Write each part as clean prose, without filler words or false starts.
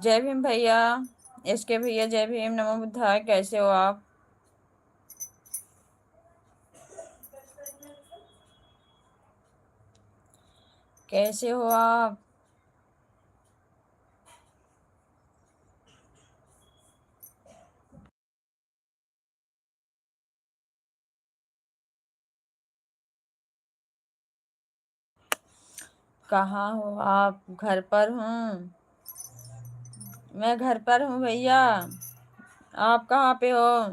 जय भीम भैया। एसके भैया जय भीम, नमो बुद्धाय। कैसे हो आप? कैसे हो आप? कहाँ हो आप? घर पर हूँ। मैं घर पर हूँ भैया। आप कहाँ पे हो?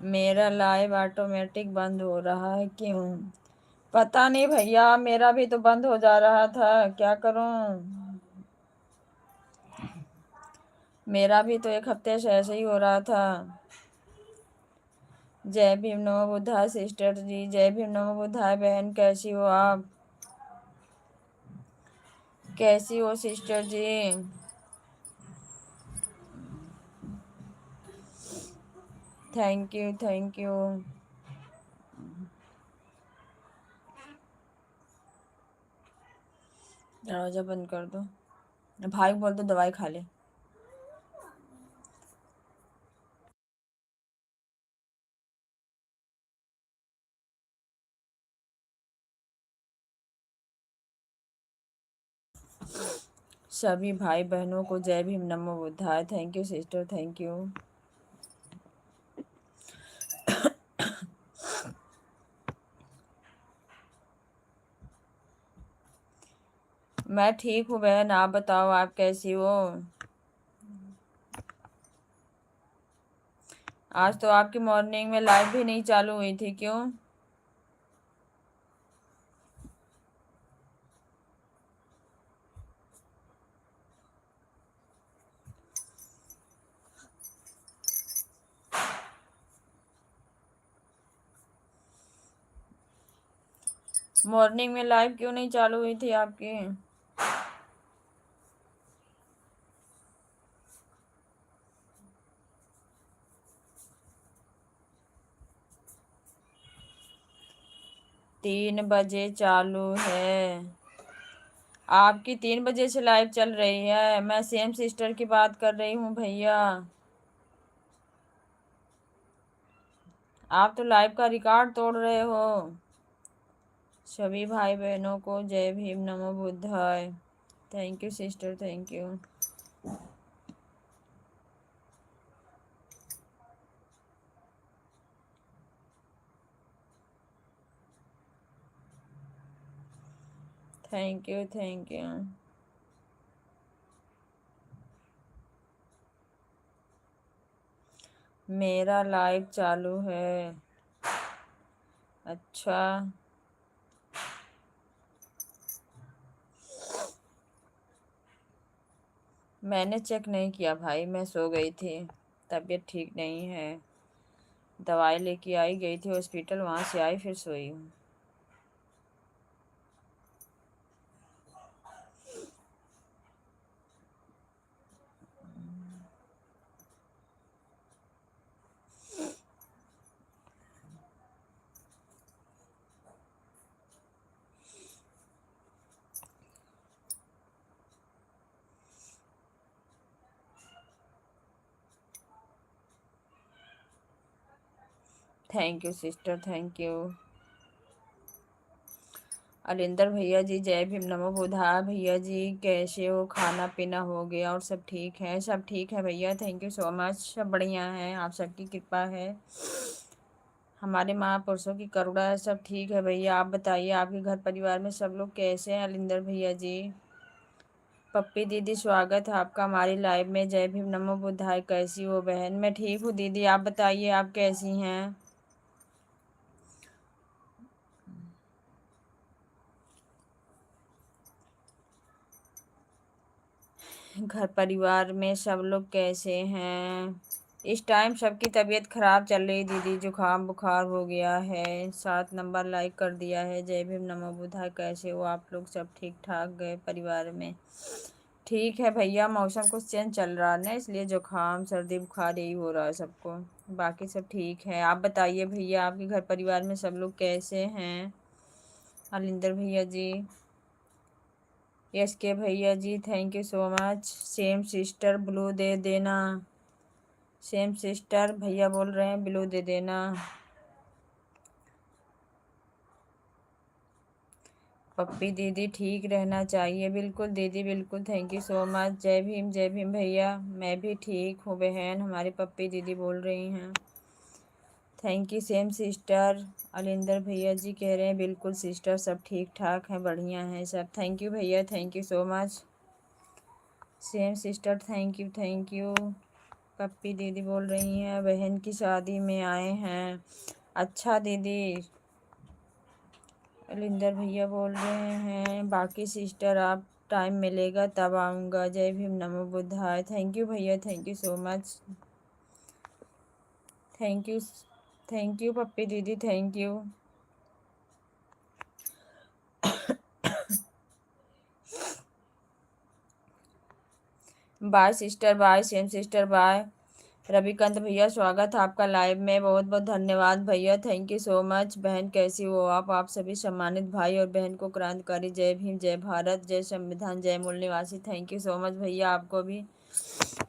मेरा लाइव ऑटोमेटिक बंद हो रहा है, क्यों? पता नहीं भैया, मेरा भी तो बंद हो जा रहा था, क्या करूँ? मेरा भी तो एक हफ्ते से ऐसे ही हो रहा था। जय भीम नमो बुद्धाय सिस्टर जी, जय भीम नमो बुद्धाय बहन। कैसी हो आप? कैसी हो sister ji? Thank you, thank you. दरवाजा बंद कर दो। भाई को बोल दो दवाई खा ले। सभी भाई बहनों को जय भीम नमो बुद्धाय। Thank you sister, thank you. मैं ठीक हूँ बहन, आप बताओ आप कैसी हो? आज तो आपकी मॉर्निंग में लाइव भी नहीं चालू हुई थी, क्यों? मॉर्निंग में लाइव क्यों नहीं चालू हुई थी आपकी? 3 बजे चालू है। आपकी 3 बजे से लाइव चल रही है। मैं सेम सिस्टर की बात कर रही हूँ भैया। आप तो लाइव का रिकॉर्ड तोड़ रहे हो। सभी भाई बहनों को जय भीम नमो बुद्धाय। Thank you sister, thank you. Thank you, thank you. मेरा लाइव चालू है। अच्छा। मैंने चेक नहीं किया भाई, मैं सो गई थी। तबीयत ठीक नहीं है। दवाई लेके आई, गई थी हॉस्पिटल, वहाँ से आई फिर सोई हूँ। Thank you sister, thank you. Alinder भैया जी जय भीम नमो बुधाय। भैया जी कैसे हो? खाना पीना हो गया और सब ठीक है? सब ठीक है भैया, थैंक यू सो मच। सब बढ़िया है, आप सबकी कृपा है। हमारे महापुरुषों की करुणा है, सब ठीक है भैया। आप बताइए आपके घर परिवार में सब लोग कैसे हैं? अलिंदर भैया जी। पप्पी दीदी स्वागत है आपका हमारी लाइव में। जय भीम नमो बुधाय। कैसी हो बहन? मैं ठीक हूँ दीदी, आप बताइए आप कैसी हैं? घर परिवार में सब लोग कैसे हैं? इस टाइम सबकी तबीयत खराब चल रही दीदी, जुकाम बुखार हो गया है। 7 नंबर लाइक कर दिया है। जय भीम नमो बुधाय, कैसे हो आप लोग? सब ठीक ठाक गए परिवार में? ठीक है भैया, मौसम कुछ चेंज चल रहा है ना, इसलिए जुकाम सर्दी बुखार यही हो रहा है सबको। बाकी सब ठीक है। आप बताइए भैया, आपके घर परिवार में सब लोग कैसे हैं? हलिंदर भैया जी, यस के भैया जी, thank you so much. Same sister blue दे देना। सेम सिस्टर भैया बोल रहे हैं ब्लू दे देना। पप्पी दीदी ठीक रहना चाहिए, बिल्कुल दीदी बिल्कुल, थैंक यू सो मच। जय भीम भैया, मैं भी ठीक हूँ बहन, हमारी पप्पी दीदी बोल रही हैं। Thank you same sister. Alinder भैया जी कह रहे हैं बिल्कुल सिस्टर, सब ठीक ठाक हैं, बढ़िया हैं सब। थैंक यू भैया, thank you so much. Same sister, thank you thank you. Pappi दीदी बोल रही हैं बहन की शादी में आए हैं। अच्छा दीदी। अलिंदर भैया बोल रहे हैं बाकी सिस्टर आप टाइम मिलेगा तब आऊँगा। जय भीम नमो बुद्धाय, थैंक यू भैया, thank you so much. Thank you Pappi दीदी, thank you. Bye sister, bye same sister, bye. Ravikant भैया स्वागत है आपका लाइव में, बहुत बहुत धन्यवाद भैया, थैंक यू सो मच। बहन कैसी हो आप सभी सम्मानित भाई और बहन को क्रांतिकारी जय भीम, जय भारत, जय संविधान, जय मूल निवासी, थैंक यू सो मच भैया, आपको भी।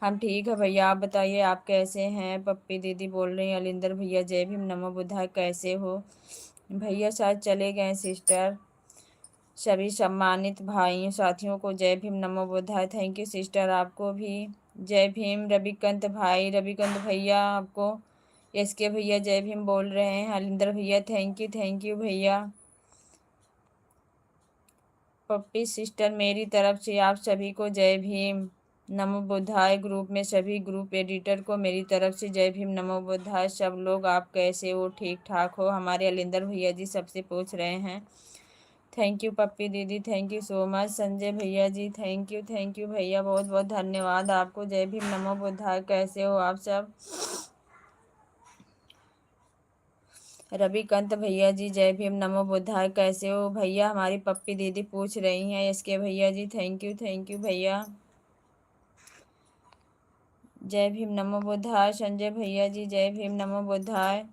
हम ठीक है भैया, आप बताइए आप कैसे हैं? पप्पी दीदी बोल रही हैं अलिंदर भैया जय भीम नमो बुद्धाय, कैसे हो भैया? शायद चले गए सिस्टर। सभी सम्मानित भाइयों साथियों को जय भीम नमो बुद्धाय, थैंक यू सिस्टर, आपको भी जय भीम। रविकांत भाई, रविकांत भैया आपको, एस के भैया जय भीम बोल रहे हैं। हरिंदर भैया थैंक यू भैया। पप्पी सिस्टर मेरी तरफ से आप सभी को जय भीम नमो बुद्धाय। ग्रुप में सभी ग्रुप एडिटर को मेरी तरफ से जय भीम नमो बुद्धाय। सब लोग आप कैसे हो? ठीक ठाक हो? हमारे अलिंदर भैया जी सबसे पूछ रहे हैं। थैंक यू पप्पी दीदी, thank you so much. Sanjay भैया जी थैंक यू भैया, बहुत बहुत धन्यवाद आपको। जय भीम नमो बुद्धाय, कैसे हो आप सब? रविकांत भैया जी जय भीम नमो बुद्धाय, कैसे हो भैया? हमारी पप्पी दीदी पूछ रही हैं। इसके भैया जी थैंक यू भैया। जय भीम नमो बुद्धाय। संजय भैया जी जय भीम नमो बुद्धाय।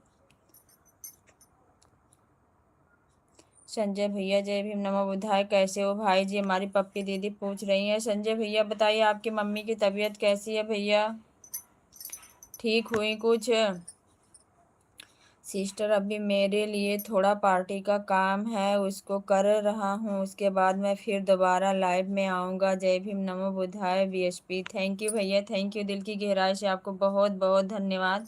संजय भैया जय भीम नमो बुद्धाय, कैसे हो भाई जी? हमारी पप्पी दीदी पूछ रही हैं। संजय भैया बताइए आपकी मम्मी की तबीयत कैसी है भैया? ठीक हुई कुछ? सिस्टर अभी मेरे लिए थोड़ा पार्टी का काम है, उसको कर रहा हूँ, उसके बाद मैं फिर दोबारा लाइव में आऊँगा। जय भीम नमो बुद्धाय बीएसपी, थैंक यू भैया, थैंक यू, दिल की गहराई से आपको बहुत बहुत धन्यवाद।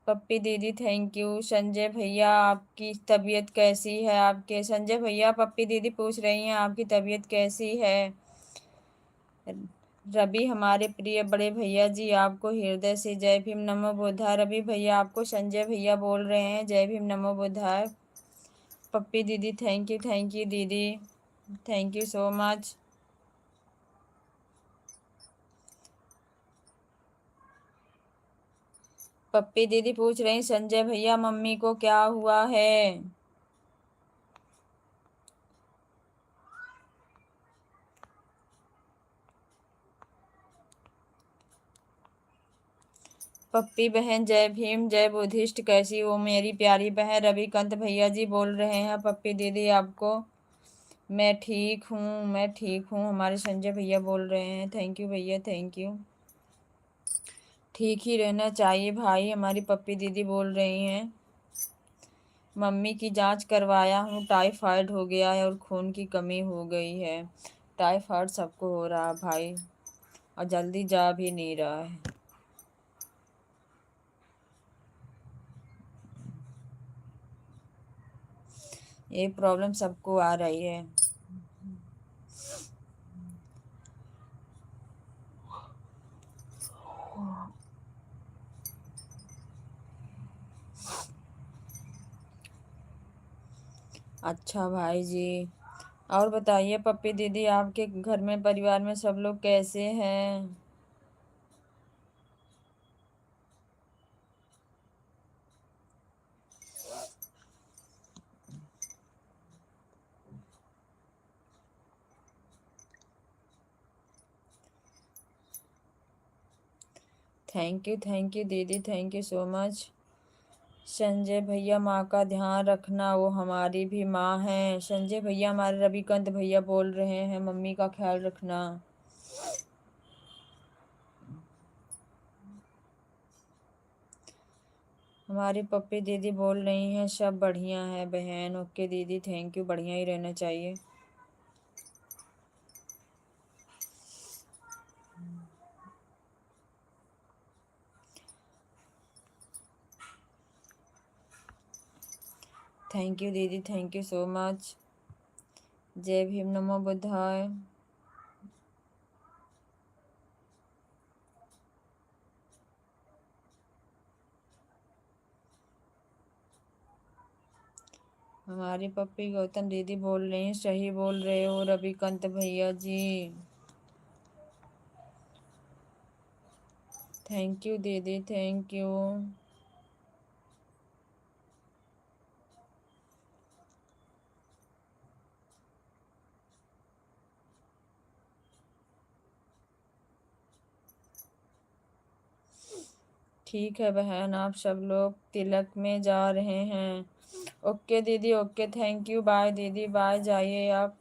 पप्पी दीदी थैंक यू। संजय भैया आपकी तबीयत कैसी है? आपके संजय भैया पप्पी दीदी पूछ रही हैं आपकी तबीयत कैसी है? रवि हमारे प्रिय बड़े भैया जी आपको हृदय से जय भीम नमो बुद्धाय। रवि भैया आपको संजय भैया बोल रहे हैं जय भीम नमो बुद्धाय। पप्पी दीदी थैंक यू दीदी, थैंक यू सो मच। पप्पी दीदी पूछ रही संजय भैया मम्मी को क्या हुआ है? पप्पी बहन जय भीम जय बुद्धिस्ट, कैसी हो मेरी प्यारी बहन? रविकांत भैया जी बोल रहे हैं पप्पी दीदी आपको। मैं ठीक हूँ, हमारे संजय भैया बोल रहे हैं। थैंक यू भैया, थैंक यू। ठीक ही रहना चाहिए भाई, हमारी पप्पी दीदी बोल रही हैं। मम्मी की जांच करवाया हूँ, टाइफाइड हो गया है और खून की कमी हो गई है। टाइफाइड सबको हो रहा है भाई, और जल्दी जा भी नहीं रहा है। ये प्रॉब्लम सबको आ रही है। अच्छा भाई जी, और बताइए पप्पी दीदी आपके घर में परिवार में सब लोग कैसे हैं? थैंक यू दीदी, thank you so much. Sanjay भैया, माँ का ध्यान रखना, वो हमारी भी माँ है। संजय भैया हमारे रविकांत भैया बोल रहे हैं, मम्मी का ख्याल रखना। हमारी पप्पी दीदी बोल रही हैं सब बढ़िया है बहन। ओके दीदी, थैंक यू, बढ़िया ही रहना चाहिए। थैंक यू दीदी, थैंक यू सो मच। जय भीम, नमो बुद्धाय। हमारी पप्पी गौतम दीदी बोल रही हैं, सही बोल रहे हो रविकांत भैया जी। थैंक यू दीदी, थैंक यू। ठीक है बहन, आप सब लोग तिलक में जा रहे हैं। ओके दीदी, ओके, थैंक यू, बाय दीदी, बाय, जाइए आप।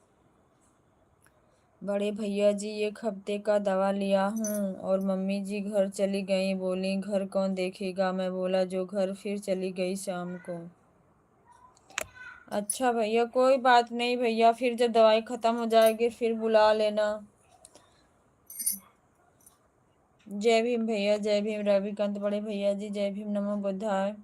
बड़े भैया जी, एक हफ्ते का दवा लिया हूँ और मम्मी जी घर चली गई, बोली घर कौन देखेगा। मैं बोला जो घर, फिर चली गई शाम को। अच्छा भैया, कोई बात नहीं भैया, फिर जब दवाई खत्म हो जाएगी फिर बुला लेना। जय भीम भैया, जय भीम रविकांत बड़े भैया जी, जय भीम, नमो बुद्धाय।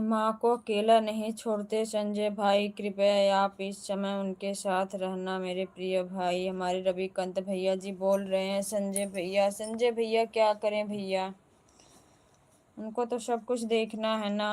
माँ को अकेला नहीं छोड़ते संजय भाई, कृपया आप इस समय उनके साथ रहना मेरे प्रिय भाई। हमारे रविकांत भैया जी बोल रहे हैं संजय भैया, संजय भैया क्या करें भैया, उनको तो सब कुछ देखना है ना।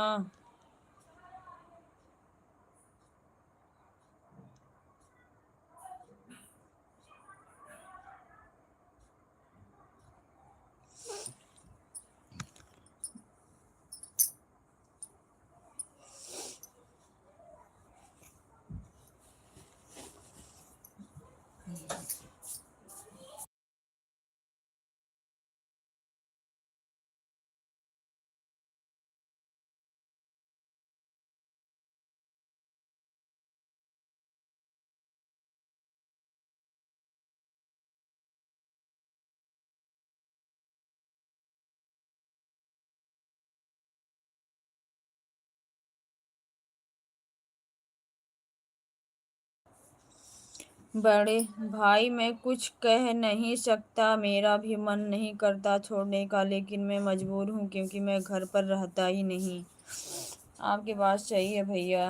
बड़े भाई, मैं कुछ कह नहीं सकता, मेरा भी मन नहीं करता छोड़ने का, लेकिन मैं मजबूर हूँ क्योंकि मैं घर पर रहता ही नहीं। आपकी बात सही है भैया।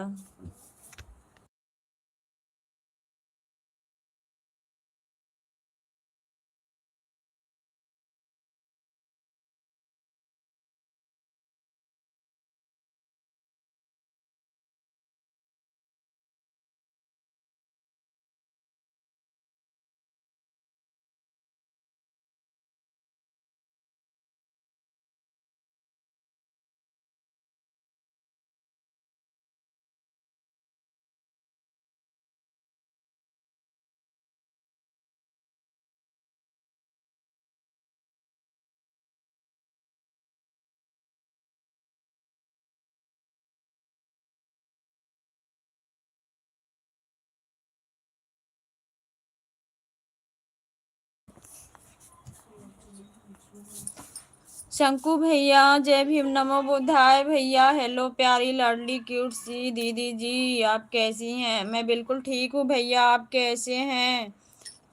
शंकु भैया जय भीम नमो बुद्धाय भैया। हेलो प्यारी लाडली क्यूट सी दीदी जी, आप कैसी हैं? मैं बिल्कुल ठीक हूँ भैया, आप कैसे हैं?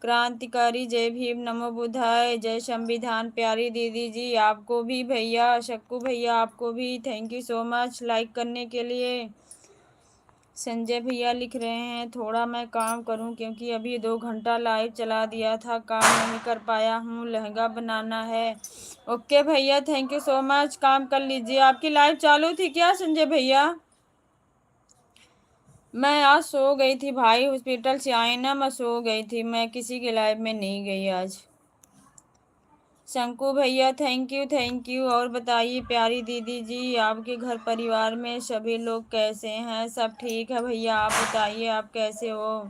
क्रांतिकारी जय भीम नमो बुद्धाय, जय संविधान प्यारी दीदी जी, आपको भी भैया। शक्कू भैया आपको भी thank you so much like करने के लिए। संजय भैया लिख रहे हैं थोड़ा मैं काम करूं क्योंकि अभी 2 घंटा लाइव चला दिया था, काम नहीं कर पाया हूं, लहंगा बनाना है। ओके भैया थैंक यू सो मच, काम कर लीजिए। आपकी लाइव चालू थी क्या संजय भैया? मैं आज सो गई थी भाई, हॉस्पिटल से आई ना, मैं सो गई थी, मैं किसी के लाइव में नहीं गई आज। शंकु भैया थैंक यू। और बताइए प्यारी दीदी जी, आपके घर परिवार में सभी लोग कैसे हैं? सब ठीक है भैया, आप बताइए आप कैसे हो?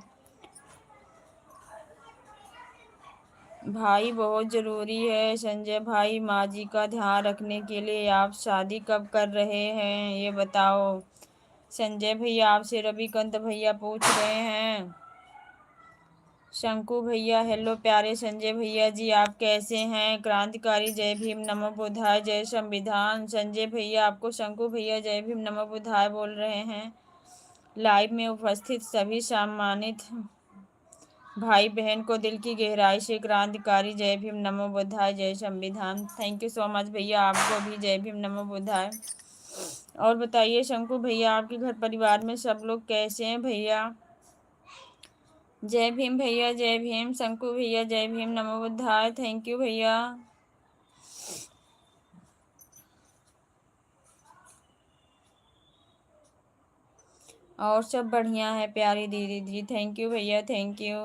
भाई बहुत ज़रूरी है संजय भाई, माँ जी का ध्यान रखने के लिए। आप शादी कब कर रहे हैं ये बताओ? संजय भैया आपसे रविकांत भैया पूछ रहे हैं। शंकु भैया हेलो प्यारे संजय भैया जी, आप कैसे हैं? क्रांतिकारी जय भीम नमो बुद्धाय, जय संविधान। संजय भैया आपको शंकु भैया जय भीम नमो बुद्धाय बोल रहे हैं। लाइव में उपस्थित सभी सम्मानित भाई बहन को दिल की गहराई से क्रांतिकारी जय भीम नमो बुद्धाय, जय संविधान। थैंक यू सो मच भैया, आपको भी जय भीम नमो बुद्धाय। और बताइए शंकु भैया, आपके घर परिवार में सब लोग कैसे हैं भैया? जय भीम भैया जय भीम। शंकु भैया जय भीम नमो बुद्धाय, थैंक यू भैया। और सब बढ़िया है प्यारी दीदी जी, थैंक यू भैया थैंक यू।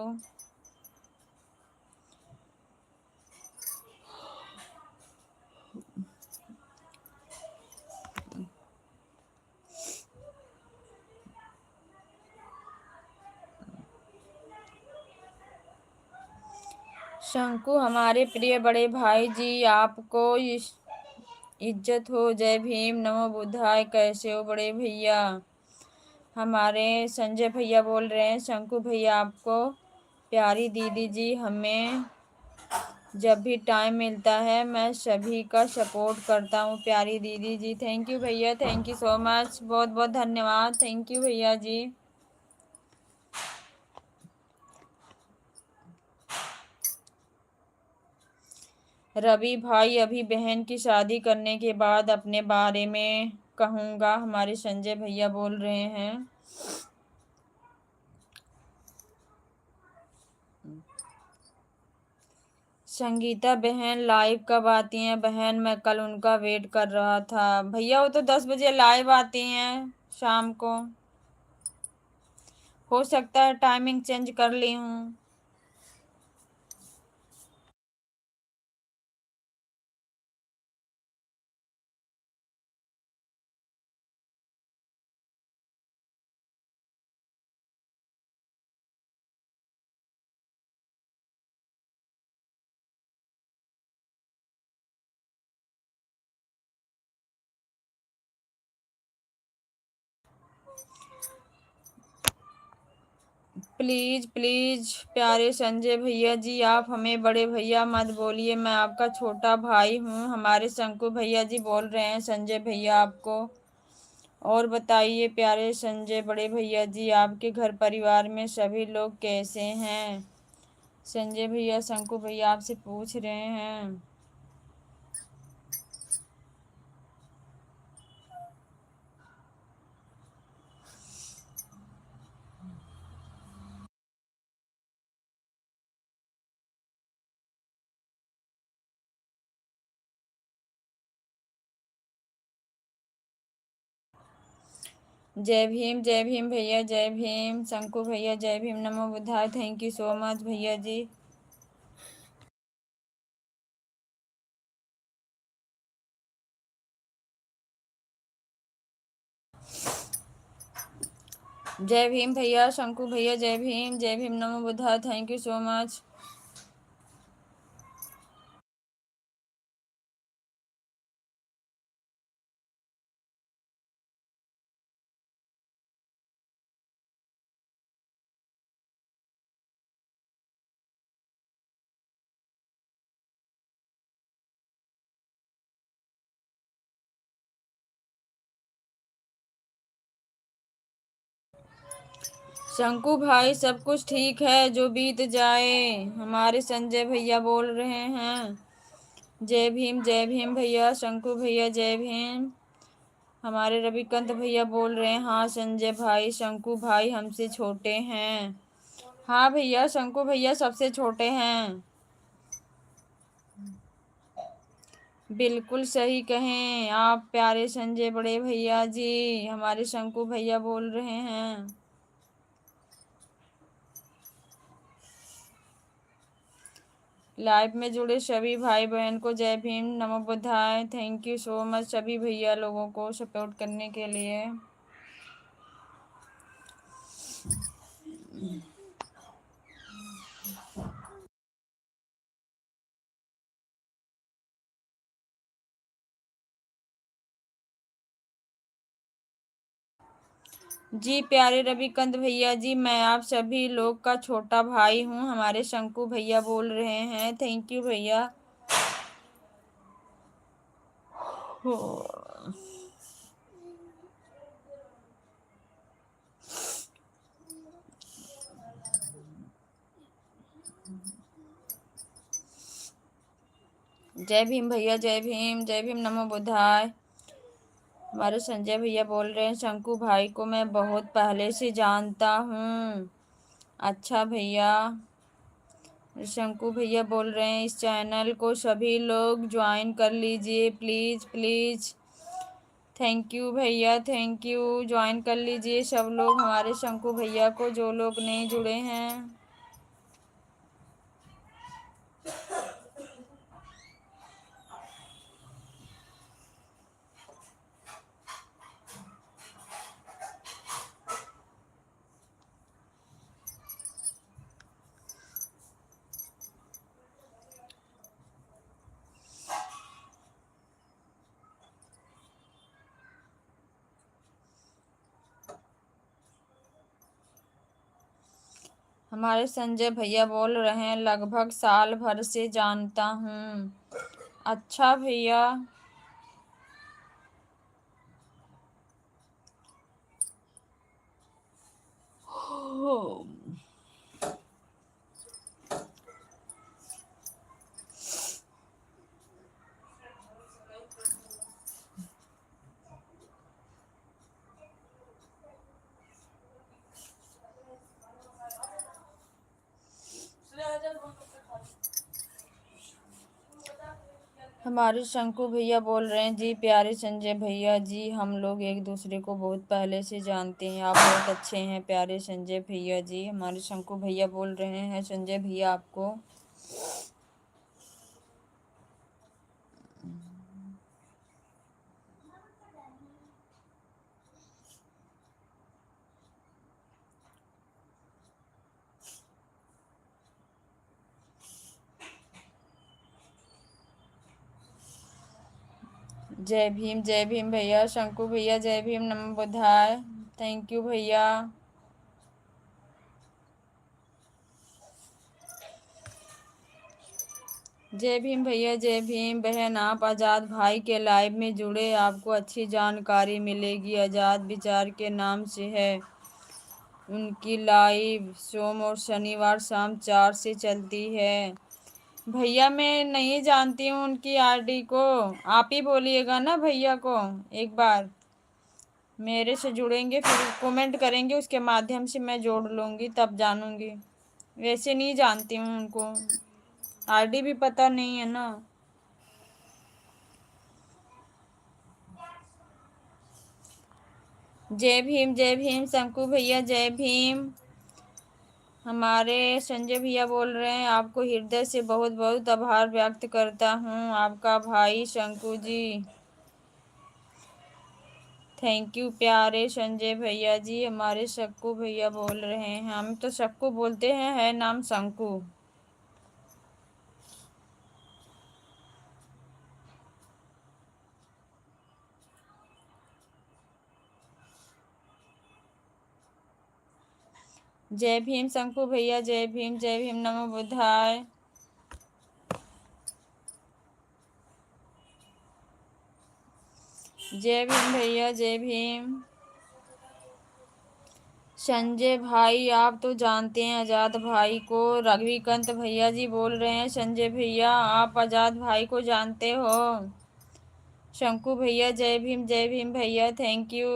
शंकु हमारे प्रिय बड़े भाई जी, आपको इज्जत हो, जय भीम नमो बुद्धाय। कैसे हो बड़े भैया? हमारे संजय भैया बोल रहे हैं शंकु भैया आपको प्यारी दीदी जी, हमें जब भी टाइम मिलता है मैं सभी का सपोर्ट करता हूँ प्यारी दीदी जी। थैंक यू भैया थैंक यू सो मच, बहुत बहुत धन्यवाद, थैंक यू भैया जी। रवि भाई अभी बहन की शादी करने के बाद अपने बारे में कहूँगा, हमारे संजय भैया बोल रहे हैं। संगीता बहन लाइव कब आती हैं बहन? मैं कल उनका वेट कर रहा था भैया, वो तो 10 बजे लाइव आती हैं शाम को। हो सकता है टाइमिंग चेंज कर ली हूँ। प्लीज़ प्लीज़ प्यारे संजय भैया जी, आप हमें बड़े भैया मत बोलिए, मैं आपका छोटा भाई हूँ। हमारे शंकु भैया जी बोल रहे हैं संजय भैया आपको। और बताइए प्यारे संजय बड़े भैया जी, आपके घर परिवार में सभी लोग कैसे हैं? संजय भैया शंकु भैया आपसे पूछ रहे हैं। जय भीम भैया जय भीम। शंकु भैया जय भीम नमो बुद्धाय, थैंक यू सो मच भैया जी। जय भीम भैया शंकु भैया जय भीम नमो बुद्धाय, थैंक यू सो मच। शंकु भाई सब कुछ ठीक है, जो बीत जाए। हमारे संजय भैया बोल रहे हैं। जय भीम भैया। शंकु भैया जय भीम। हमारे रविकांत भैया बोल रहे हैं, हाँ संजय भाई, शंकु भाई हमसे छोटे हैं। हाँ भैया, शंकु भैया सबसे छोटे हैं। बिल्कुल सही कहें आप प्यारे संजय बड़े भैया जी। हमारे शंकु भैया बोल रहे हैं। लाइव में जुड़े सभी भाई बहन को जय भीम, नमो बुद्धाय। थैंक यू सो मच सभी भैया लोगों को सपोर्ट करने के लिए। जी प्यारे रविकांत भैया जी, मैं आप सभी लोग का छोटा भाई हूँ। हमारे शंकु भैया बोल रहे हैं। थैंक यू भैया। जय भीम भैया, जय भीम, जय भीम, नमो बुद्धाय। हमारे संजय भैया बोल रहे हैं, शंकु भाई को मैं बहुत पहले से जानता हूँ। अच्छा भैया। शंकु भैया बोल रहे हैं, इस चैनल को सभी लोग ज्वाइन कर लीजिए प्लीज़ प्लीज़। थैंक यू भैया, थैंक यू। ज्वाइन कर लीजिए सब लोग हमारे शंकु भैया को, जो लोग नहीं जुड़े हैं। हमारे संजय भैया बोल रहे हैं, लगभग साल भर से जानता हूँ। अच्छा भैया। हमारे शंकु भैया बोल रहे हैं, जी प्यारे संजय भैया जी, हम लोग एक दूसरे को बहुत पहले से जानते हैं। आप बहुत अच्छे हैं प्यारे संजय भैया जी। हमारे शंकु भैया बोल रहे हैं संजय भैया आपको। जय भीम भैया। शंकु भैया जय भीम, नमो बुद्धाय। थैंक यू भैया। जय भीम भैया, जय भीम बहन। आप आज़ाद भाई के लाइव में जुड़े, आपको अच्छी जानकारी मिलेगी। आज़ाद विचार के नाम से है उनकी लाइव, सोम और शनिवार शाम 4 से चलती है। भैया मैं नहीं जानती हूँ उनकी आरडी को, आप ही बोलिएगा ना भैया को। एक बार मेरे से जुड़ेंगे फिर कमेंट करेंगे, उसके माध्यम से मैं जोड़ लूँगी, तब जानूँगी। वैसे नहीं जानती हूँ उनको, आरडी भी पता नहीं है ना। जय भीम शंकु भैया जय भीम। हमारे संजय भैया बोल रहे हैं, आपको हृदय से बहुत बहुत आभार व्यक्त करता हूँ, आपका भाई शंकु जी। थैंक यू प्यारे संजय भैया जी। हमारे शक्कू भैया बोल रहे हैं, हम तो शक्कू बोलते हैं, है नाम शंकु। जय भीम शंकु भैया, जय भीम, नमो बुद्धाय। जय भीम भैया, जय भीम। संजय भाई, आप तो जानते हैं आजाद भाई को। रविकांत भैया जी बोल रहे हैं संजय भैया आप आजाद भाई को जानते हो। शंकु भैया जय भीम भैया, थैंक यू।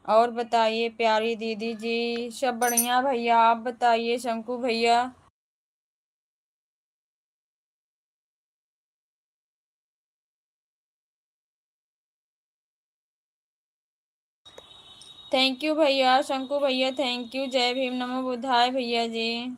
और बताइए प्यारी दीदी जी, सब बढ़िया भैया, आप बताइए शंकु भैया। थैंक यू भैया, शंकु भैया थैंक यू, जय भीम नमो बुद्धाय भैया जी।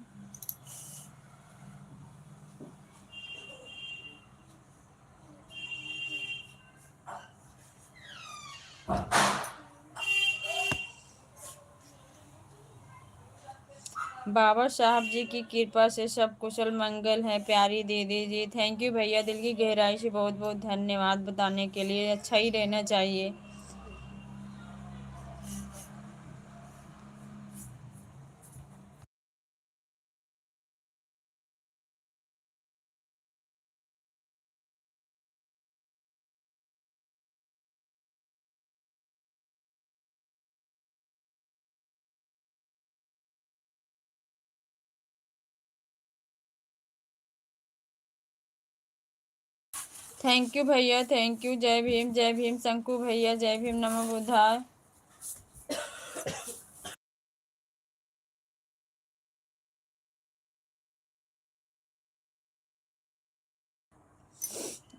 बाबा साहब जी की कृपा से सब कुशल मंगल है प्यारी दीदी जी, थैंक यू भैया, दिल की गहराई से बहुत बहुत धन्यवाद बताने के लिए, अच्छा ही रहना चाहिए। थैंक यू भैया, थैंक यू, जय भीम शंकु भैया, जय भीम नमो बुद्धाय।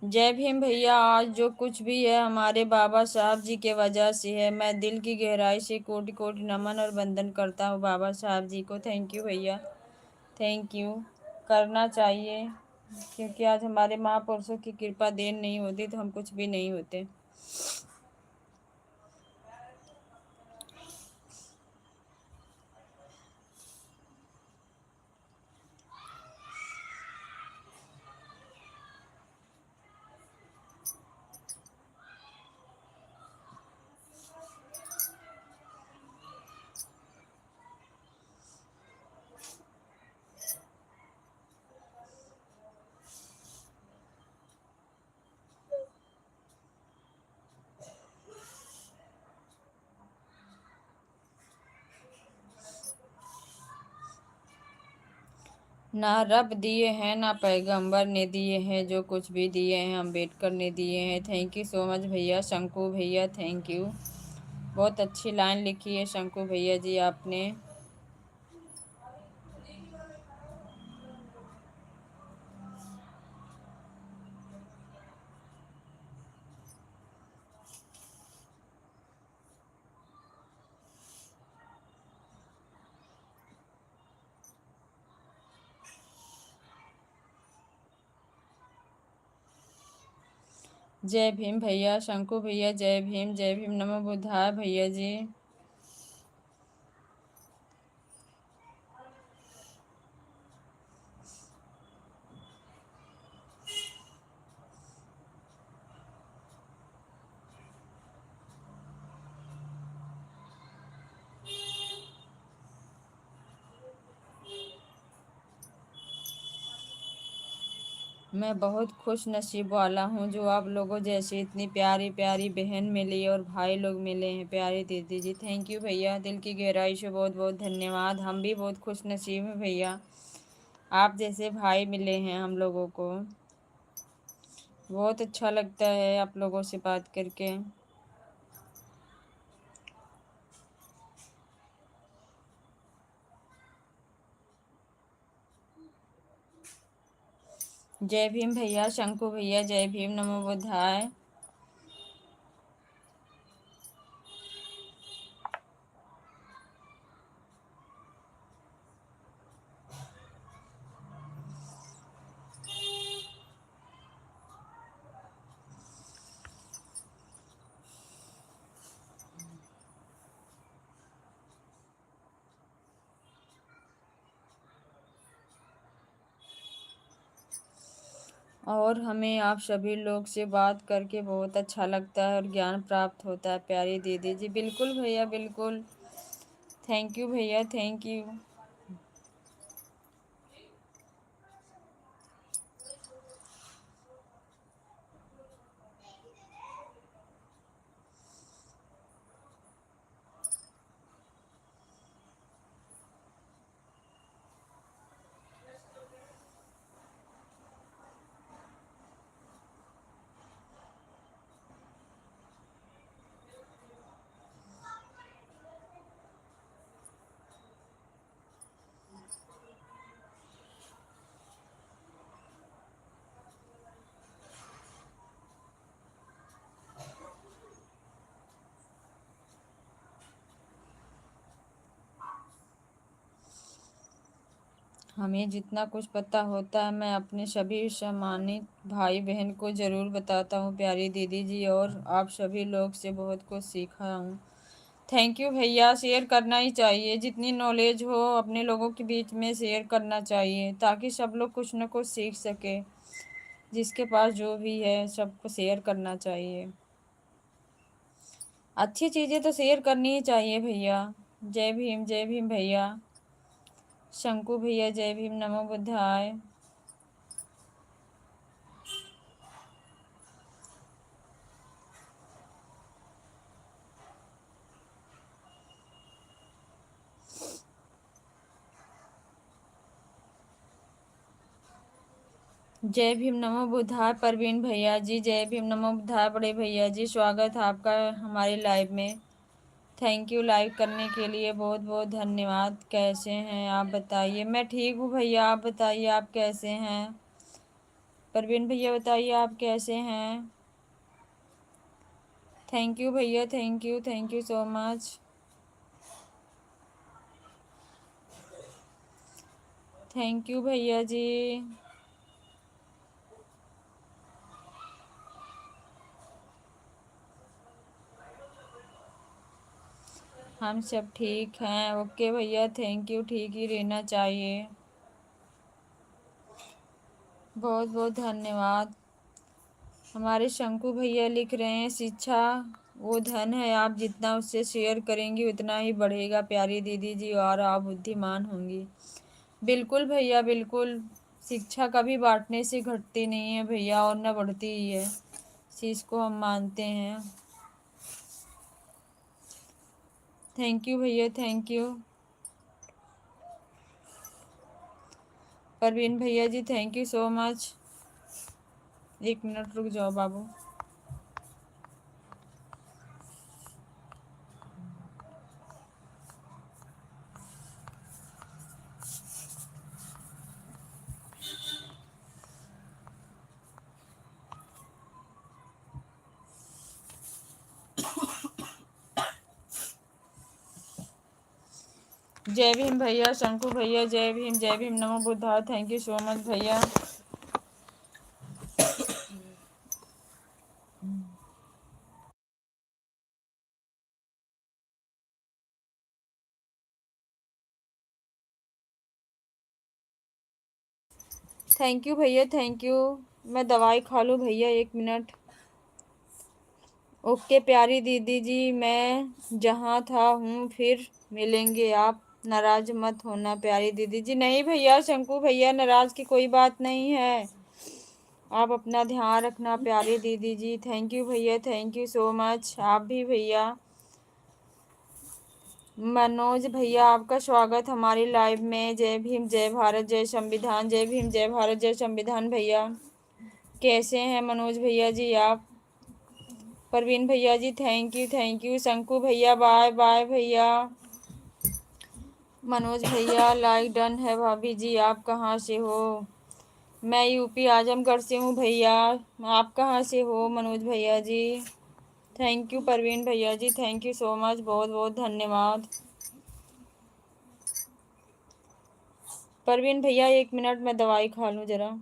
जय भीम भैया, आज जो कुछ भी है हमारे बाबा साहब जी के वजह से है। मैं दिल की गहराई से कोटि कोटि नमन और वंदन करता हूँ बाबा साहब जी को, थैंक यू भैया, थैंक यू। करना चाहिए, क्योंकि आज हमारे महापुरुषों की कृपा देन नहीं होती तो हम कुछ भी नहीं होते। ना रब दिए हैं ना पैगंबर ने दिए हैं, जो कुछ भी दिए हैं अम्बेडकर ने दिए हैं। थैंक यू सो मच भैया, शंकु भैया थैंक यू। बहुत अच्छी लाइन लिखी है शंकु भैया जी आपने। जय भीम भैया, शंकु भैया जय भीम नमो बुद्धाय भैया जी। मैं बहुत खुश नसीब वाला हूँ जो आप लोगों जैसी इतनी प्यारी प्यारी बहन मिली और भाई लोग मिले हैं प्यारी दीदी जी, थैंक यू भैया, दिल की गहराई से बहुत बहुत धन्यवाद। हम भी बहुत खुश नसीब हैं भैया, आप जैसे भाई मिले हैं हम लोगों को। बहुत अच्छा लगता है आप लोगों से बात करके। जय भीम भैया, शंकु भैया जय भीम नमो बुद्धाय। और हमें आप सभी लोग से बात करके बहुत अच्छा लगता है और ज्ञान प्राप्त होता है प्यारी दीदी जी। बिल्कुल भैया बिल्कुल, थैंक यू भैया, थैंक यू। हमें जितना कुछ पता होता है मैं अपने सभी सम्मानित भाई बहन को ज़रूर बताता हूँ प्यारी दीदी जी, और आप सभी लोग से बहुत कुछ सीखा हूँ। थैंक यू भैया, शेयर करना ही चाहिए, जितनी नॉलेज हो अपने लोगों के बीच में शेयर करना चाहिए ताकि सब लोग कुछ ना कुछ सीख सके। जिसके पास जो भी है सबको शेयर करना चाहिए। अच्छी चीज़ें तो शेयर करनी ही चाहिए भैया। जय भीम भैया। शंकु भैया जय भीम, नमो बुद्धाय। जय भीम नमो बुद्धाय परवीन भैया जी, जय भीम नमो बुद्धाय बड़े भैया जी, स्वागत है आपका हमारे लाइव में। थैंक यू लाइव करने के लिए, बहुत बहुत धन्यवाद। कैसे हैं आप बताइए? मैं ठीक हूँ भैया, आप बताइए आप कैसे हैं? परवीन भैया बताइए आप कैसे हैं? थैंक यू भैया, thank you so much. Thank you भैया जी। हम सब ठीक हैं। ओके भैया, थैंक यू, ठीक ही रहना चाहिए। बहुत बहुत धन्यवाद। हमारे शंकु भैया लिख रहे हैं शिक्षा वो धन है, आप जितना उससे शेयर करेंगी उतना ही बढ़ेगा प्यारी दीदी जी, और आप बुद्धिमान होंगी। बिल्कुल भैया बिल्कुल। शिक्षा कभी बांटने से घटती नहीं है भैया, और न बढ़ती ही है, इस चीज़ को हम मानते हैं। थैंक यू भैया, थैंक यू। परवीन भैया जी थैंक यू सो मच। एक मिनट रुक जाओ बाबू। जय भीम भैया, शंकु भैया जय भीम नमो Buddha, thank you so much भैया। थैंक यू भैया, थैंक यू। मैं दवाई खा लूँ भैया, एक मिनट। ओके प्यारी दीदी जी, मैं जहाँ था हूँ, फिर मिलेंगे, आप नाराज मत होना प्यारी दीदी जी। नहीं भैया शंकु भैया, नाराज की कोई बात नहीं है। आप अपना ध्यान रखना प्यारी दीदी जी। थैंक यू भैया, थैंक यू सो मच। आप भी भैया। मनोज भैया आपका स्वागत हमारी लाइव में। जय भीम, जय भारत, जय संविधान। जय भीम, जय भारत, जय संविधान भैया। कैसे हैं मनोज भैया जी आप? परवीन भैया जी थैंक यू। शंकु भैया बाय बाय भैया। मनोज भैया लाइक डन है। भाभी जी आप कहाँ से हो? मैं यूपी आजमगढ़ से हूँ भैया। आप कहाँ से हो मनोज भैया जी? थैंक यू परवीन भैया जी, थैंक यू सो मच, बहुत बहुत धन्यवाद। परवीन भैया एक मिनट, मैं दवाई खा लूँ ज़रा।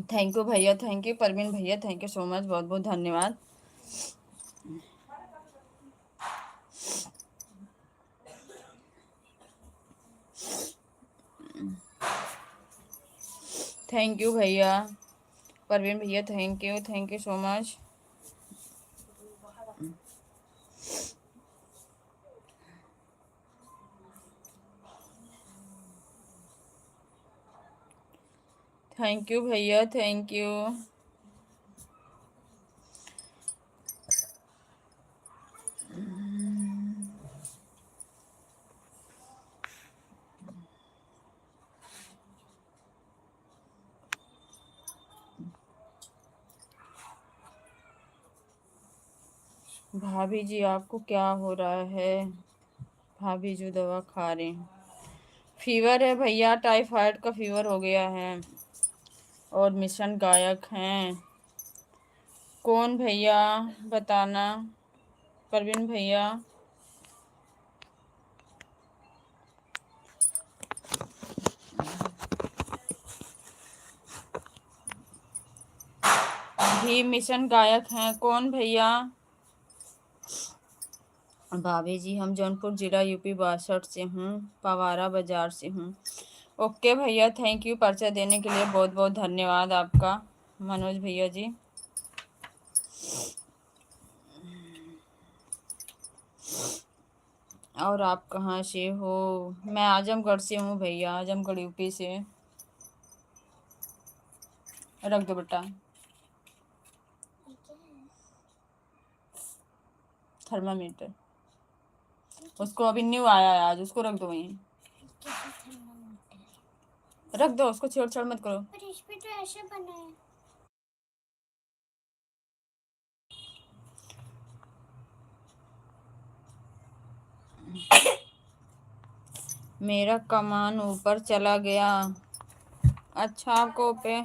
थैंक यू भैया, थैंक यू परवीन भैया, थैंक यू सो मच, बहुत बहुत धन्यवाद। थैंक यू भैया परवीन भैया, thank you so much. Thank you भैया, थैंक यू। भाभी जी आपको क्या हो रहा है? भाभी जो दवा खा रहे हैं, फीवर है भैया, टाइफाइड का फीवर हो गया है। और मिशन गायक हैं। कौन भैया बताना? परवीन भैया। भी मिशन गायक हैं, कौन भैया? भाभी जी हम जौनपुर जिला यूपी 62 से हूँ, पवारा बाजार से हूँ। ओके भैया, थैंक यू पर्चा देने के लिए, बहुत बहुत धन्यवाद आपका मनोज भैया जी। और आप कहाँ से हो? मैं आजमगढ़ से हूँ भैया, आजमगढ़ यूपी से। रख दो बेटा, थर्मामीटर उसको अभी न्यू आया है आज, उसको रख दो वहीं, रख दो उसको, छेड़छाड़ मत करो। पर इस पे तो ऐसे बना है। मेरा कमान ऊपर चला गया। अच्छा आपको पे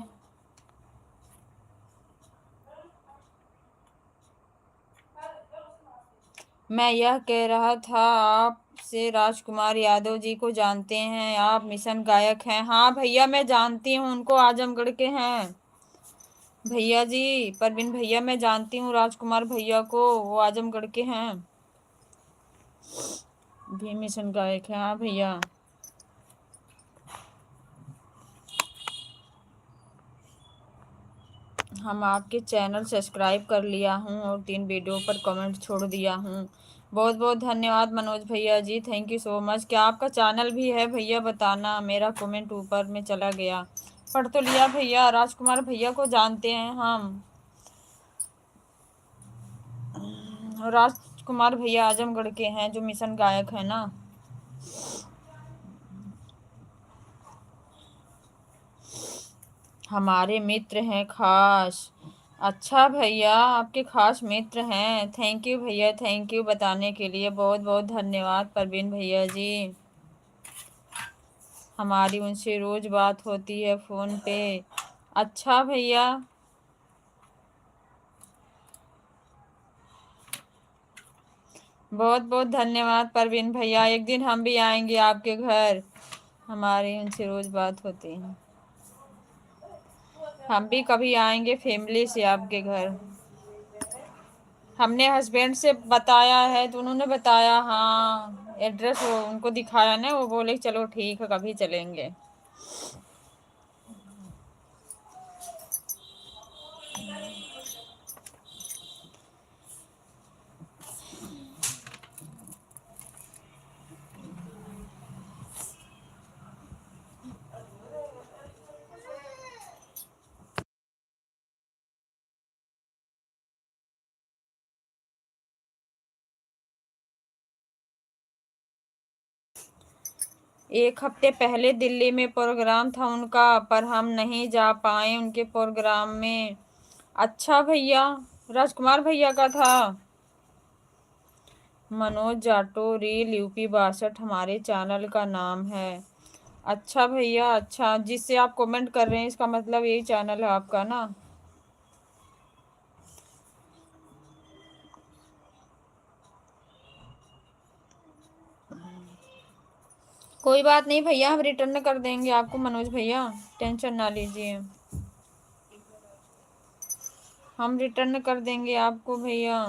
मैं यह कह रहा था आपसे, राजकुमार यादव जी को जानते हैं आप? मिशन गायक हैं। हाँ भैया मैं जानती हूँ उनको, आजमगढ़ के हैं भैया जी। परवीन भैया मैं जानती हूँ राजकुमार भैया को, वो आजमगढ़ के हैं, भी मिशन गायक हैं। हाँ भैया। हम आपके चैनल सब्सक्राइब कर लिया हूँ और 3 वीडियो पर कमेंट छोड़ दिया हूँ। बहुत बहुत धन्यवाद मनोज भैया जी, थैंक यू सो मच। क्या आपका चैनल भी है भैया बताना? मेरा कमेंट ऊपर में चला गया। पढ़ तो लिया भैया, राजकुमार भैया को जानते हैं हम। राजकुमार भैया आजमगढ़ के हैं, जो मिशन गायक है ना। हमारे मित्र हैं खास। अच्छा भैया आपके खास मित्र हैं, थैंक यू भैया, थैंक यू बताने के लिए, बहुत बहुत धन्यवाद परवीन भैया जी। हमारी उनसे रोज बात होती है फ़ोन पे। अच्छा भैया। बहुत बहुत धन्यवाद परवीन भैया, एक दिन हम भी आएंगे आपके घर, हमारी उनसे रोज बात होती है। हम भी कभी आएंगे फैमिली से आपके घर। हमने हस्बैंड से बताया है तो उन्होंने बताया, हाँ एड्रेस वो उनको दिखाया ना, वो बोले चलो ठीक है कभी चलेंगे। एक हफ्ते पहले दिल्ली में प्रोग्राम था उनका, पर हम नहीं जा पाए उनके प्रोग्राम में। अच्छा भैया, राजकुमार भैया का था। मनोज जाटो रील यूपी 62 हमारे चैनल का नाम है। अच्छा भैया, अच्छा जिससे आप कमेंट कर रहे हैं इसका मतलब यही चैनल है आपका ना। कोई बात नहीं भैया, हम रिटर्न कर देंगे आपको मनोज भैया, टेंशन ना लीजिए, हम रिटर्न कर देंगे आपको भैया।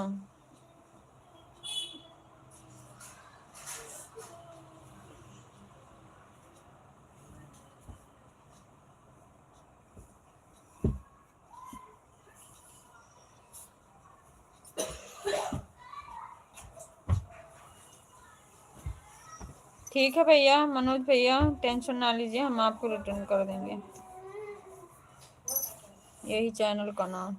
ठीक है भैया मनोज भैया, टेंशन ना लीजिए, हम आपको रिटर्न कर देंगे, यही चैनल का नाम।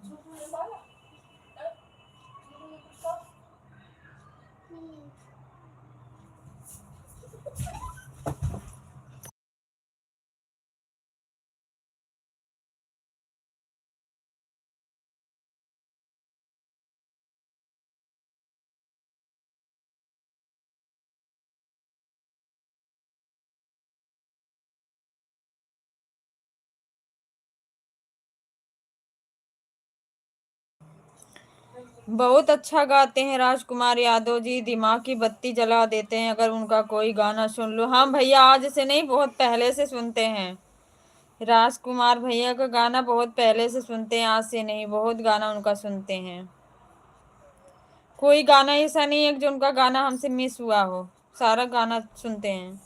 बहुत अच्छा गाते हैं राजकुमार यादव जी, दिमाग की बत्ती जला देते हैं अगर उनका कोई गाना सुन लो। हम भैया आज से नहीं, बहुत पहले से सुनते हैं, राजकुमार भैया का गाना बहुत पहले से सुनते हैं, आज से नहीं, बहुत गाना उनका सुनते हैं। कोई गाना ऐसा नहीं है जो उनका गाना हमसे मिस हुआ हो, सारा गाना सुनते हैं,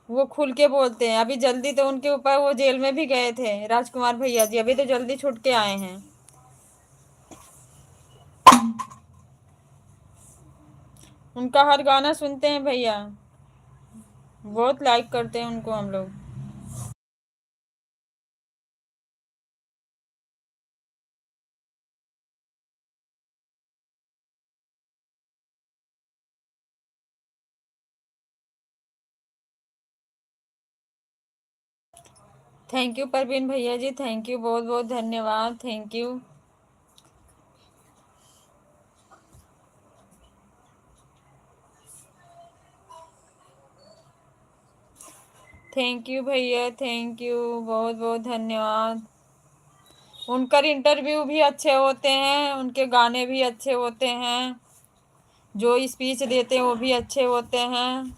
वो खुल के बोलते हैं। अभी जल्दी तो उनके ऊपर वो जेल में भी गए थे राजकुमार भैया जी, अभी तो जल्दी छूट के आए हैं। उनका हर गाना सुनते हैं भैया, बहुत लाइक करते हैं उनको हम लोग। थैंक यू परवीन भैया जी, थैंक यू, बहुत बहुत धन्यवाद, थैंक यू। थैंक यू भैया, थैंक यू, बहुत बहुत धन्यवाद। उनका इंटरव्यू भी अच्छे होते हैं, उनके गाने भी अच्छे होते हैं, जो स्पीच देते हैं वो भी अच्छे होते हैं,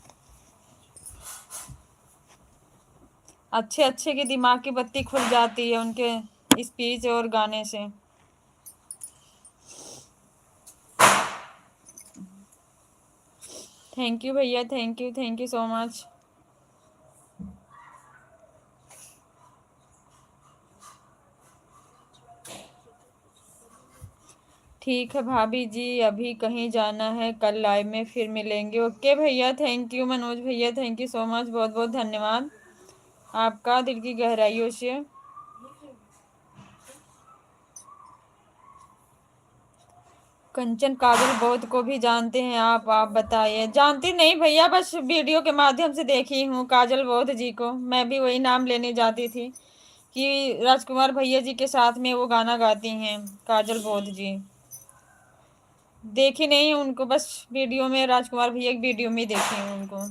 अच्छे अच्छे की दिमाग की बत्ती खुल जाती है उनके स्पीच और गाने से। थैंक यू भैया, थैंक यू सो मच। ठीक है भाभी जी, अभी कहीं जाना है, कल लाइव में फिर मिलेंगे। ओके भैया, थैंक यू मनोज भैया, थैंक यू सो मच, बहुत बहुत धन्यवाद आपका दिल की गहराइयों से। कंचन काजल बहुत को भी जानते हैं आप बताइए। जानती नहीं भैया, बस वीडियो के माध्यम से देखी हूँ काजल बहुत जी को, मैं भी वही नाम लेने जाती थी कि राजकुमार भैया जी के साथ में वो गाना गाती हैं काजल बहुत जी। देखी नहीं उनको, बस वीडियो में, राजकुमार भैया की वीडियो में देखी हूँ उनको।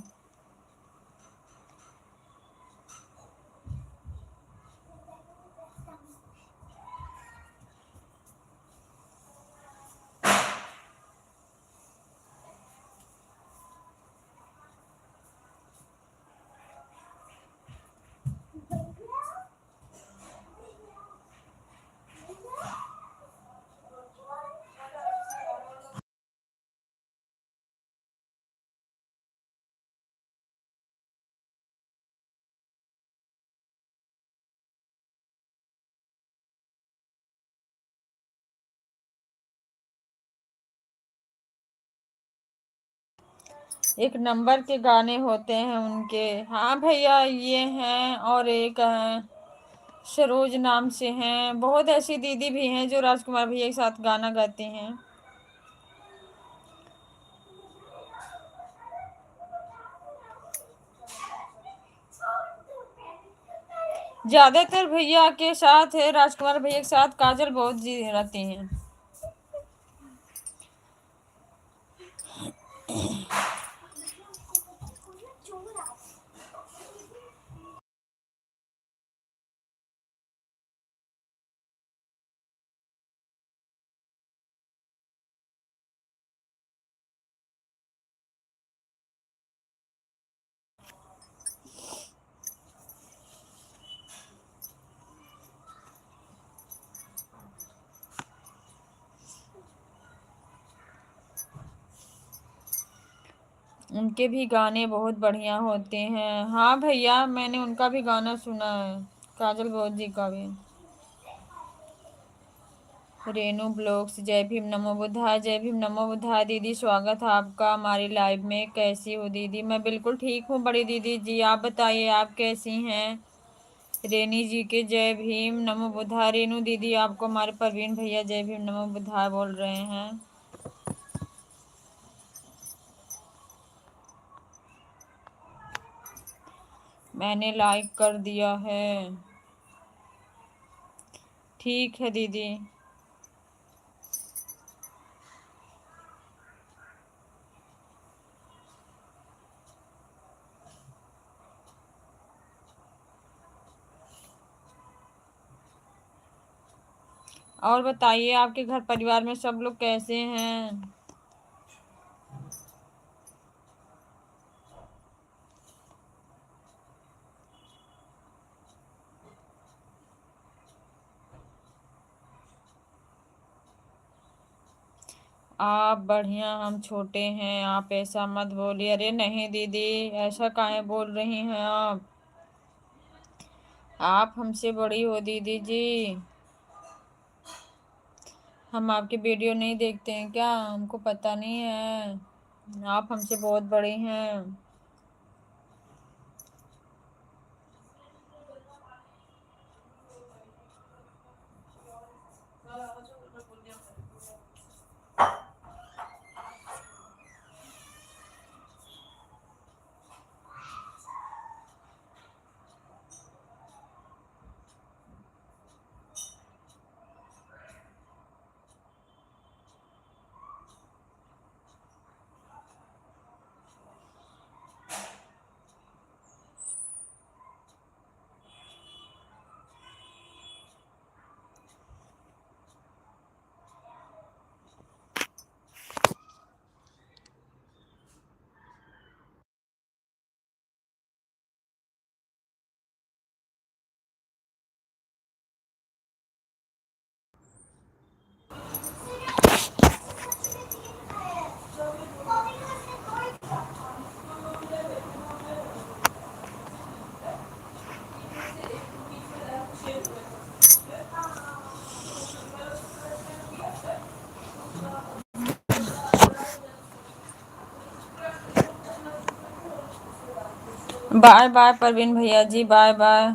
एक नंबर के गाने होते हैं उनके। हाँ भैया, ये हैं और एक हैं सरोज नाम से हैं, बहुत ऐसी दीदी भी हैं जो राजकुमार भैया के साथ गाना गाती हैं। ज्यादातर भैया के साथ है, राजकुमार भैया के साथ काजल बहुत जी रहती हैं। उनके भी गाने बहुत बढ़िया होते हैं। हाँ भैया, मैंने उनका भी गाना सुना है, काजल गौर जी का भी। रेनू ब्लॉग्स, जय भीम नमो बुद्धाय, जय भीम नमो बुद्धाय। दीदी स्वागत है आपका हमारी लाइव में। कैसी हो दीदी? मैं बिल्कुल ठीक हूँ बड़ी दीदी जी, आप बताइए आप कैसी हैं? रेनी जी के जय भीम नमो बुद्धाय। रेनू दीदी आपको हमारे परवीन भैया जय भीम नमो बुद्धाय बोल रहे हैं। मैंने लाइक कर दिया है। ठीक है दीदी। और बताइए आपके घर परिवार में सब लोग कैसे हैं? आप बढ़िया, हम छोटे हैं, आप ऐसा मत बोलिए। अरे नहीं दीदी, ऐसा काहे बोल रही हैं आप हमसे बड़ी हो दीदी जी। हम आपके वीडियो नहीं देखते हैं क्या? हमको पता नहीं है, आप हमसे बहुत बड़े हैं। बाय बाय परवीन भैया जी, बाय बाय।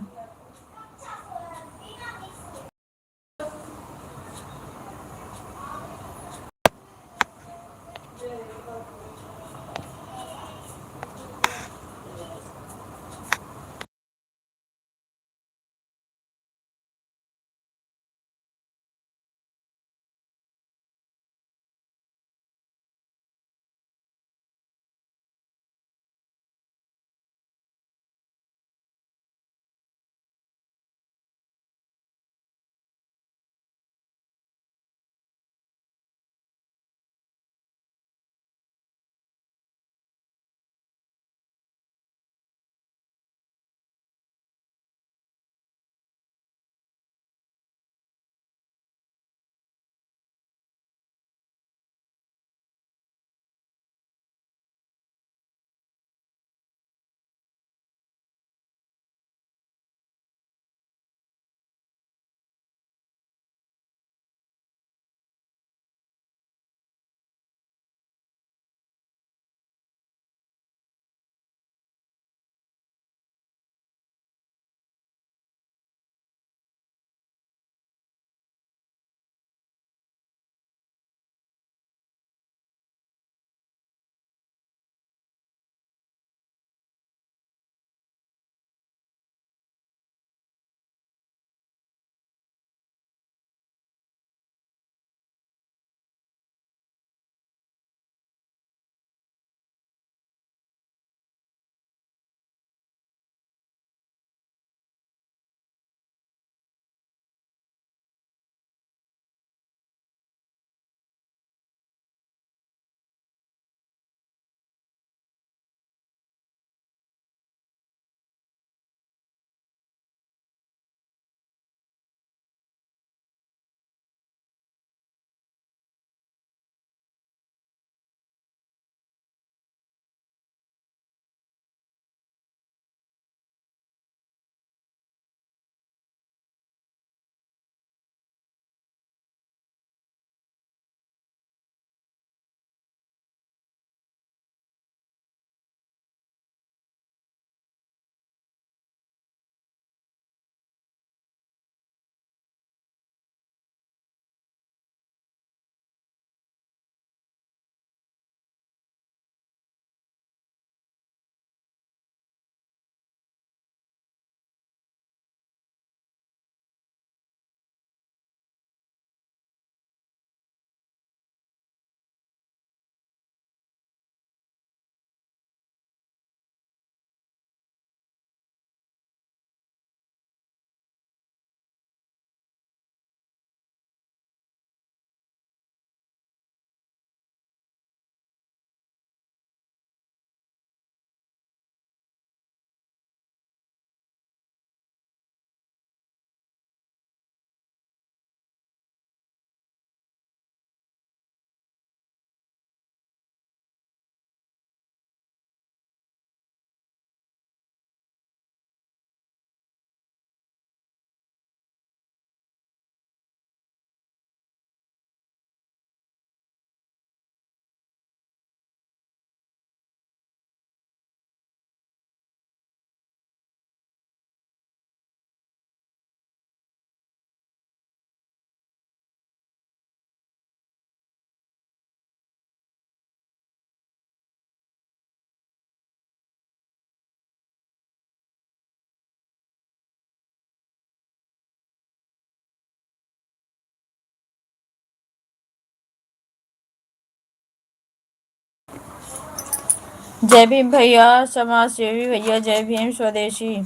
जय भीम भैया, समाज सेवी भैया, जय भीम स्वदेशी।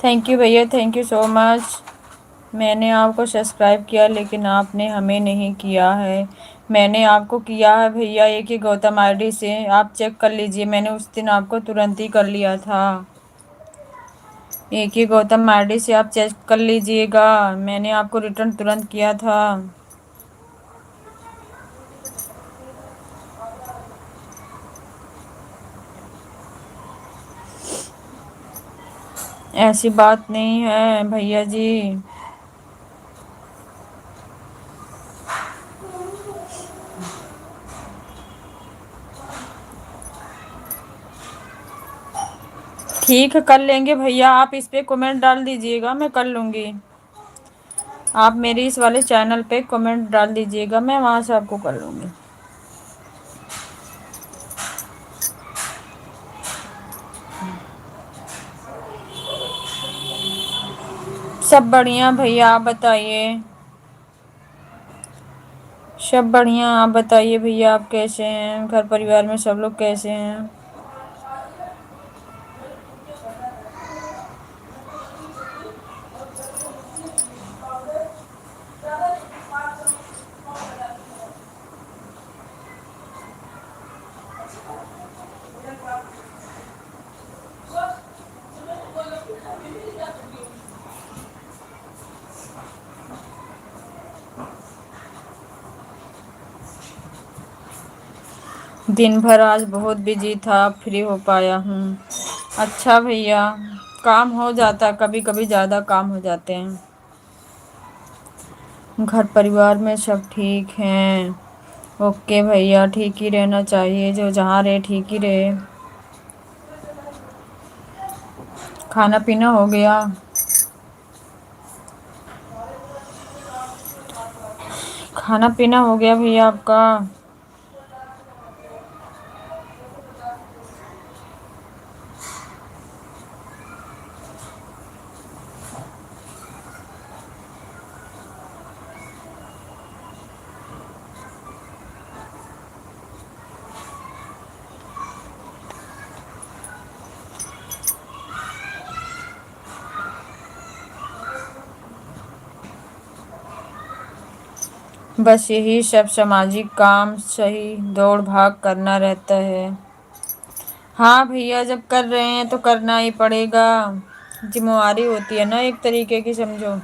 थैंक यू भैया, थैंक यू सो मच। मैंने आपको सब्सक्राइब किया लेकिन आपने हमें नहीं किया है। मैंने आपको किया है भैया, एक ही गौतम आईडी से, आप चेक कर लीजिए। मैंने उस दिन आपको तुरंत ही कर लिया था। एक ही गौतम आईडी से आप चेक कर लीजिएगा, मैंने आपको रिटर्न तुरंत किया था। ऐसी बात नहीं है भैया जी। ठीक है, कर लेंगे भैया। आप इस पे कमेंट डाल दीजिएगा, मैं कर लूँगी। आप मेरे इस वाले चैनल पे कमेंट डाल दीजिएगा, मैं वहाँ से आपको कर लूँगी। सब बढ़िया भैया, आप बताइए। सब बढ़िया, आप बताइए भैया, आप कैसे हैं? घर परिवार में सब लोग कैसे हैं? दिन भर आज बहुत बिजी था, फ्री हो पाया हूँ। अच्छा भैया, काम हो जाता, कभी कभी ज़्यादा काम हो जाते हैं। घर परिवार में सब ठीक हैं। ओके भैया, ठीक ही रहना चाहिए, जो जहाँ रहे ठीक ही रहे। खाना पीना हो गया? खाना पीना हो गया भैया आपका? बस यही सब सामाजिक काम, सही दौड़ भाग करना रहता है। हाँ भैया, जब कर रहे हैं तो करना ही पड़ेगा, जिम्मेवारी होती है ना एक तरीके की, समझो।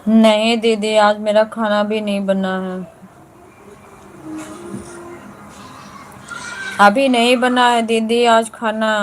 नहीं दीदी, आज मेरा खाना भी नहीं बना है। अभी नहीं बना है दीदी आज खाना।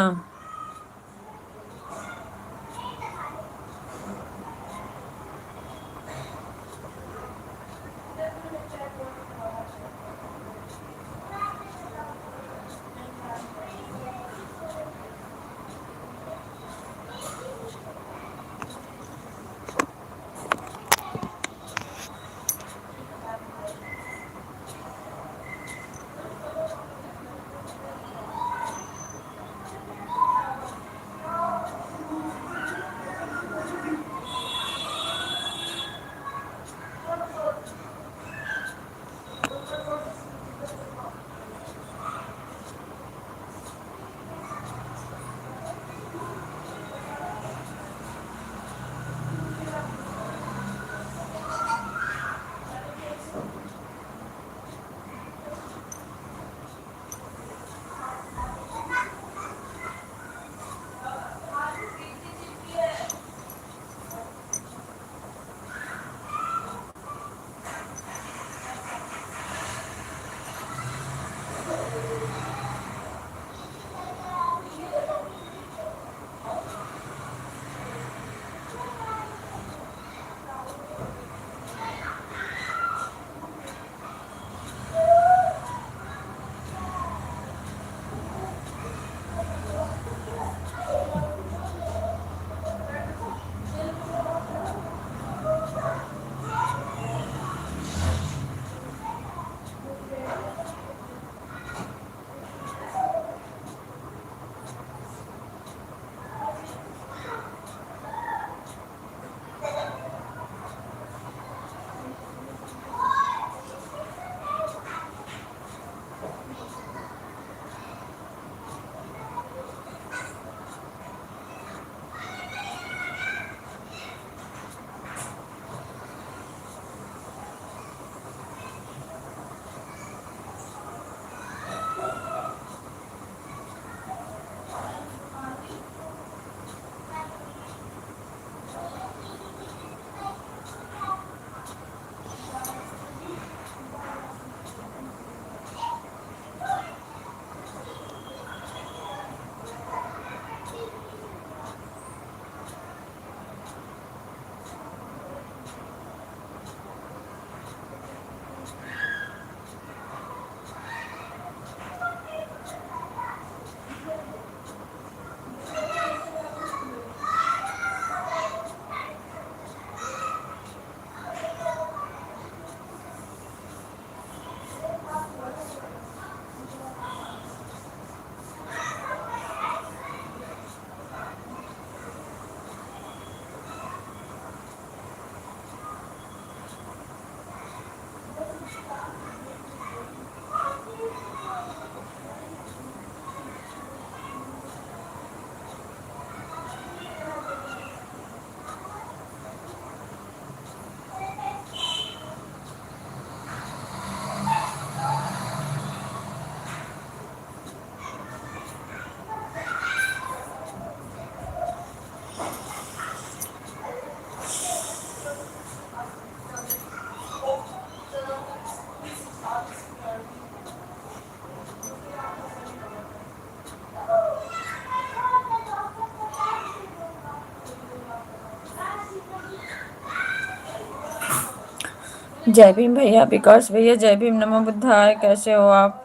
जय भीम भैया, विकास भैया, जय भीम, नमो बुद्धाय। कैसे हो आप?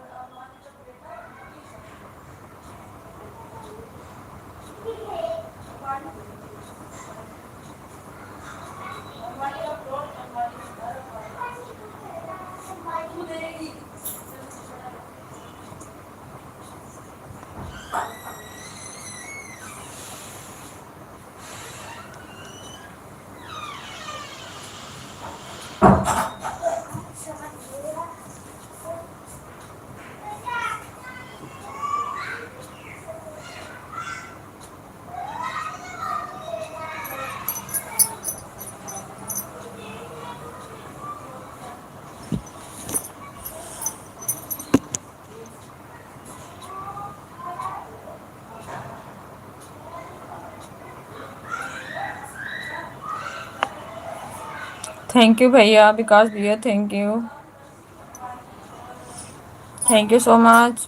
थैंक यू भैया, विकास भैया, thank you, thank you so much.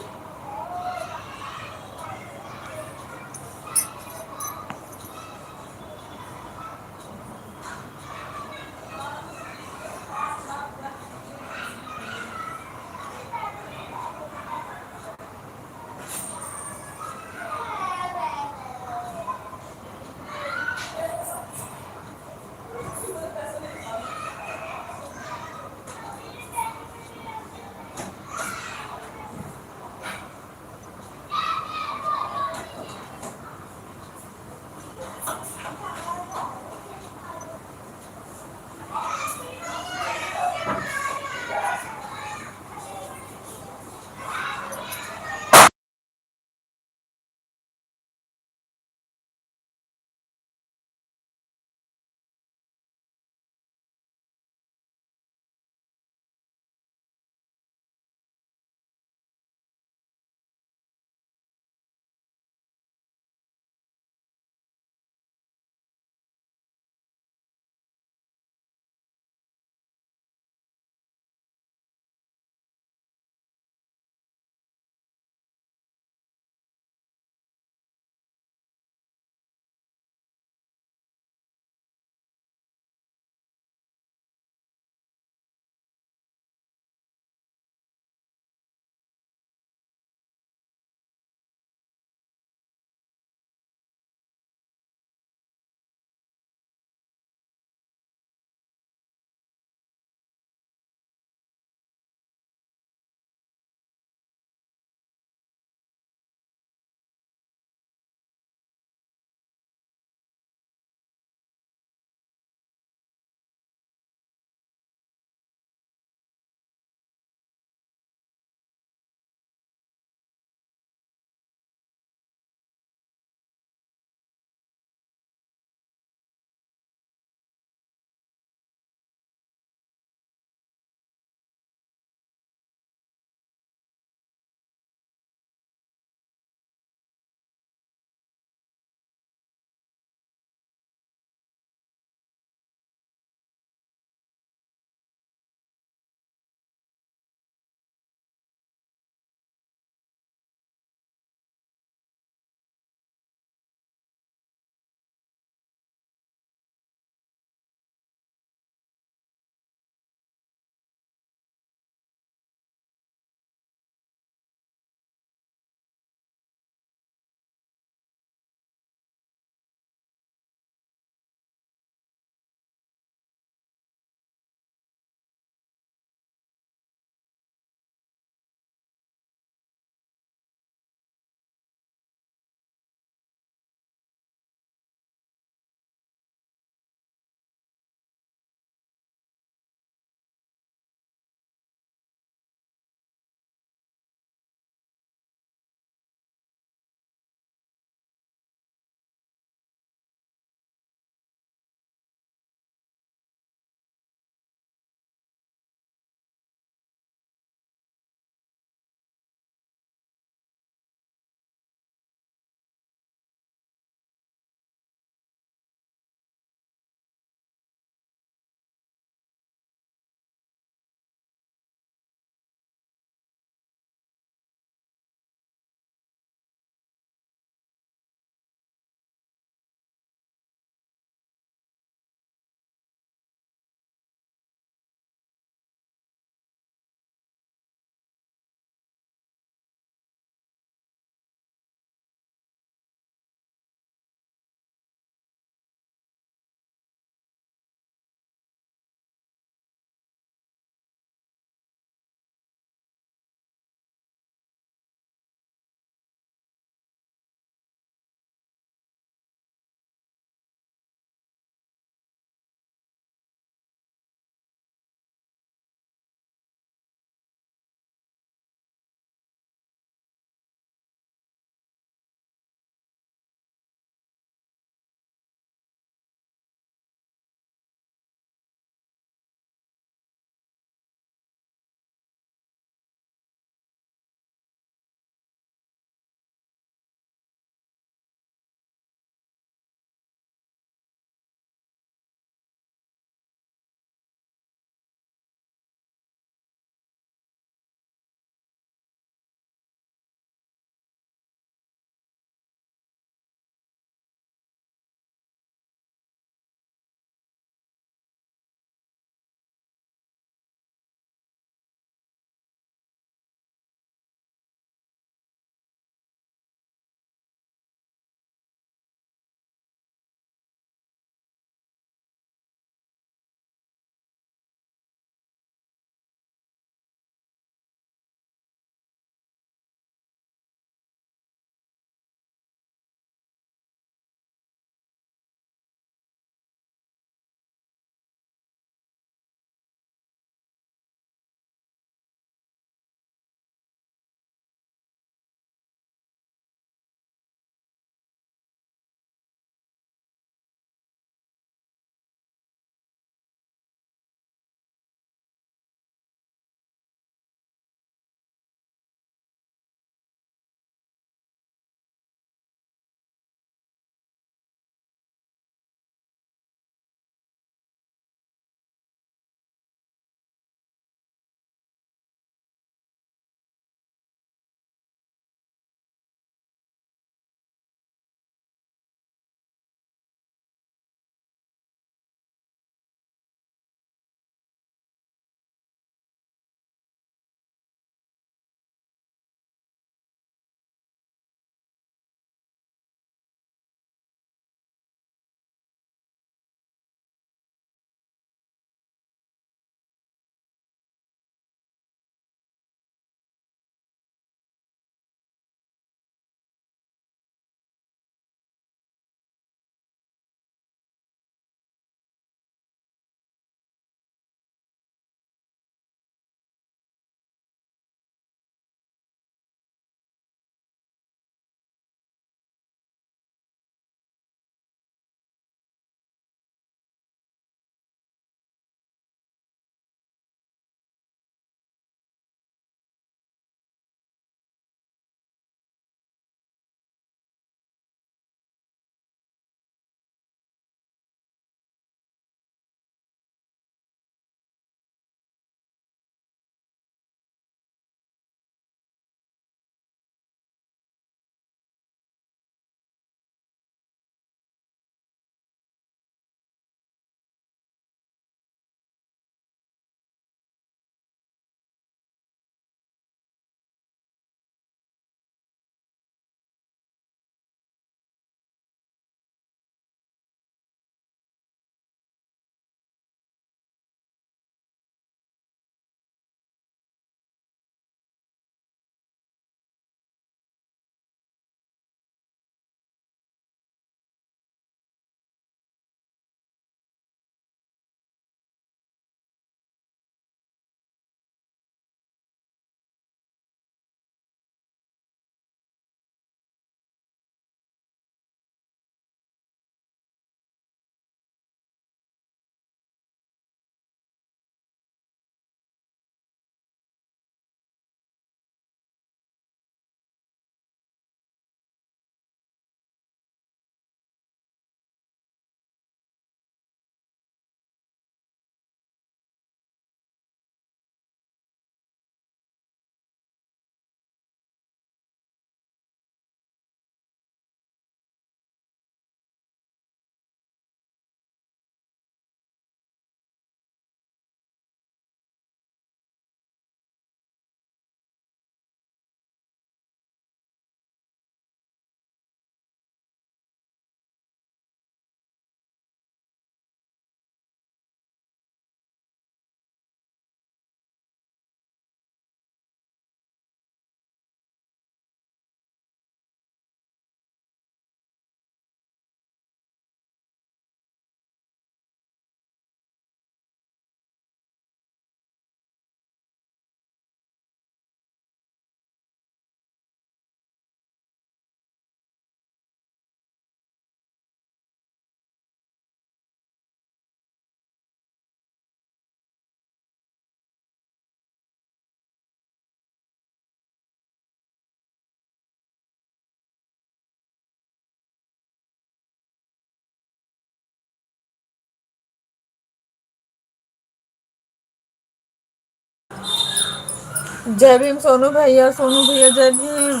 जय भीम सोनू भैया, सोनू भैया जय भीम।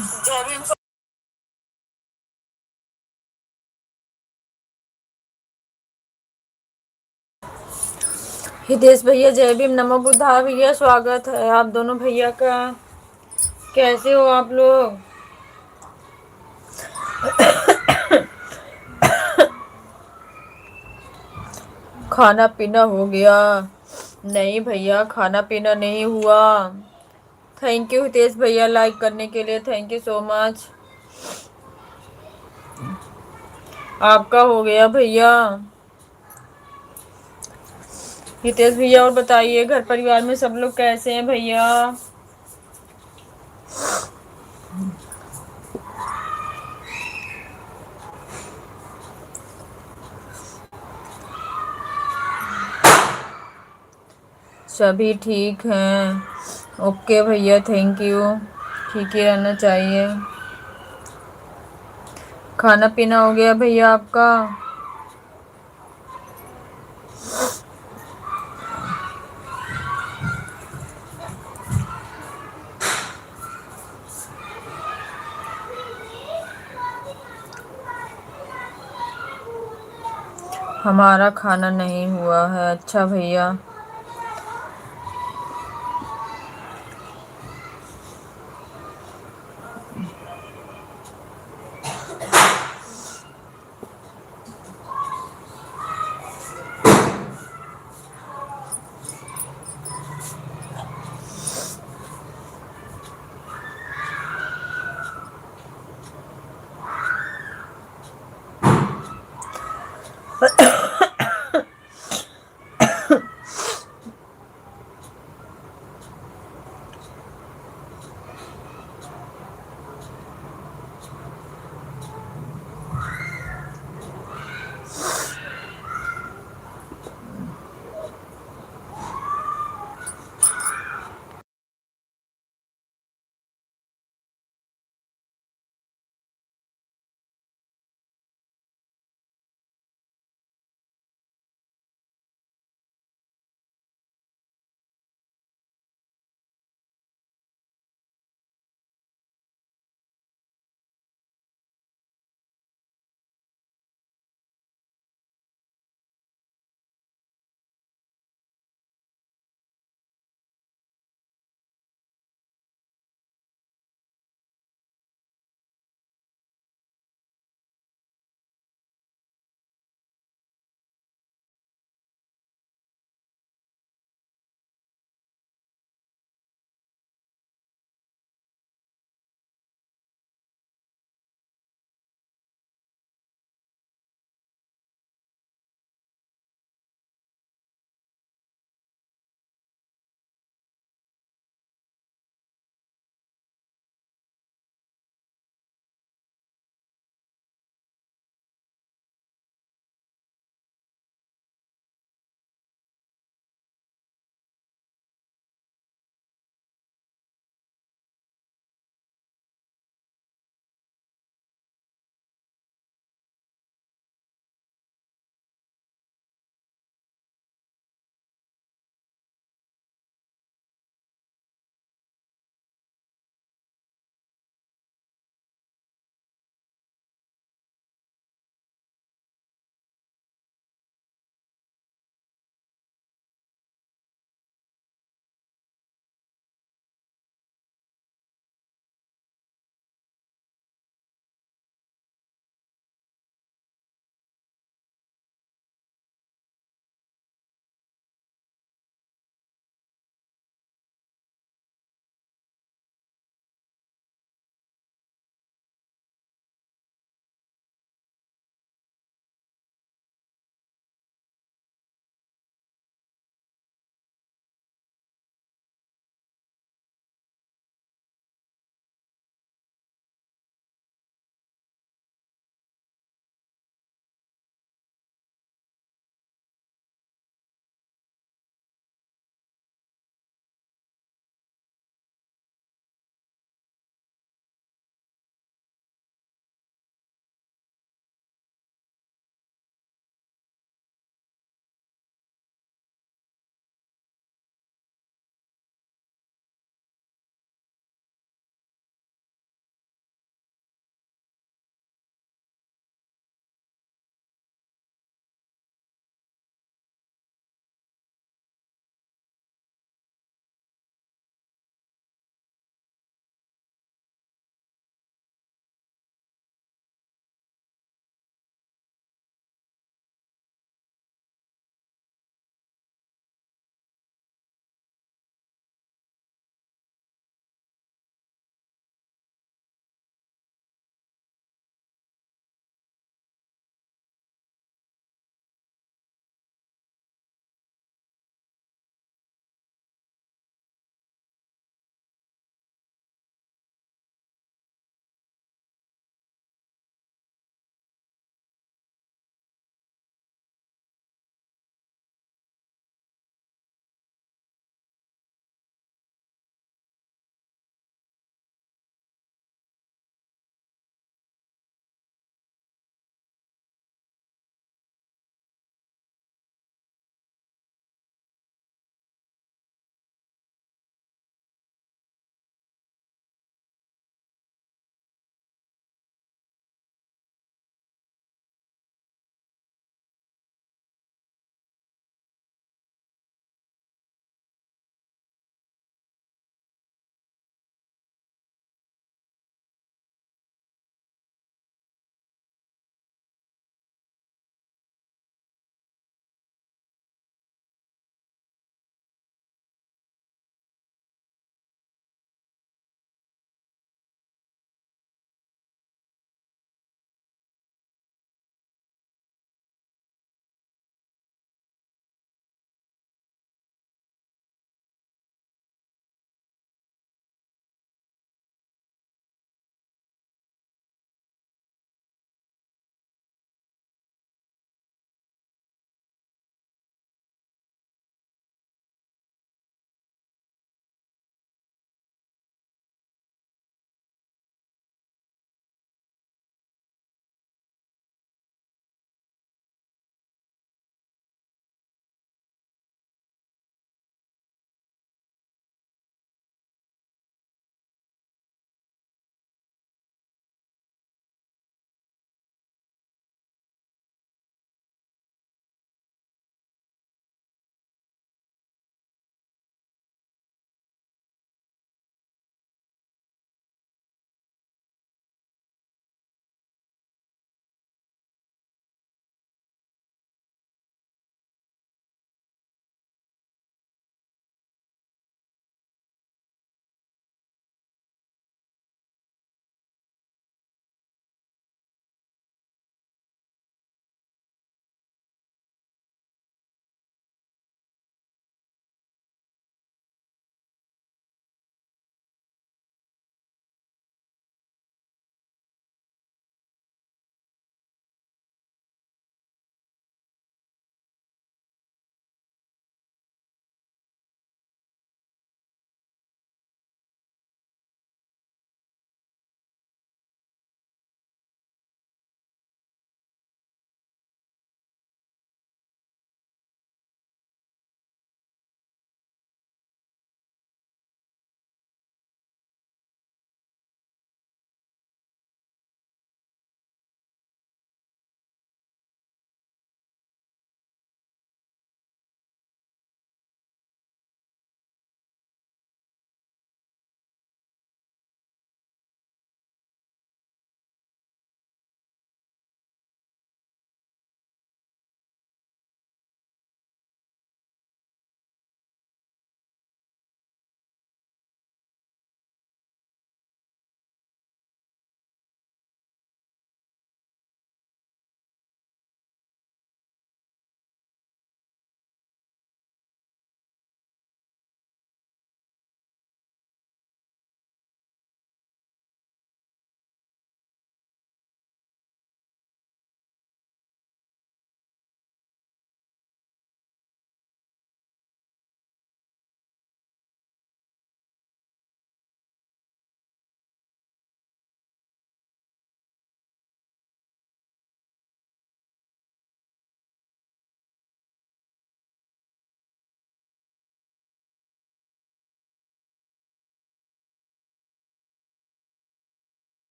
हितेश भैया जय भीम, नमो बुद्धा भैया, स्वागत है आप दोनों भैया का। कैसे हो आप लोग? खाना पीना हो गया? नहीं भैया, खाना पीना नहीं हुआ। थैंक यू हितेश भैया लाइक करने के लिए, थैंक यू सो मच। आपका हो गया भैया? हितेश भैया और बताइए, घर परिवार में सब लोग कैसे हैं भैया? सभी ठीक हैं? ओके भैया, थैंक यू। ठीक ही रहना चाहिए। खाना पीना हो गया भैया आपका? हमारा खाना नहीं हुआ है। अच्छा भैया।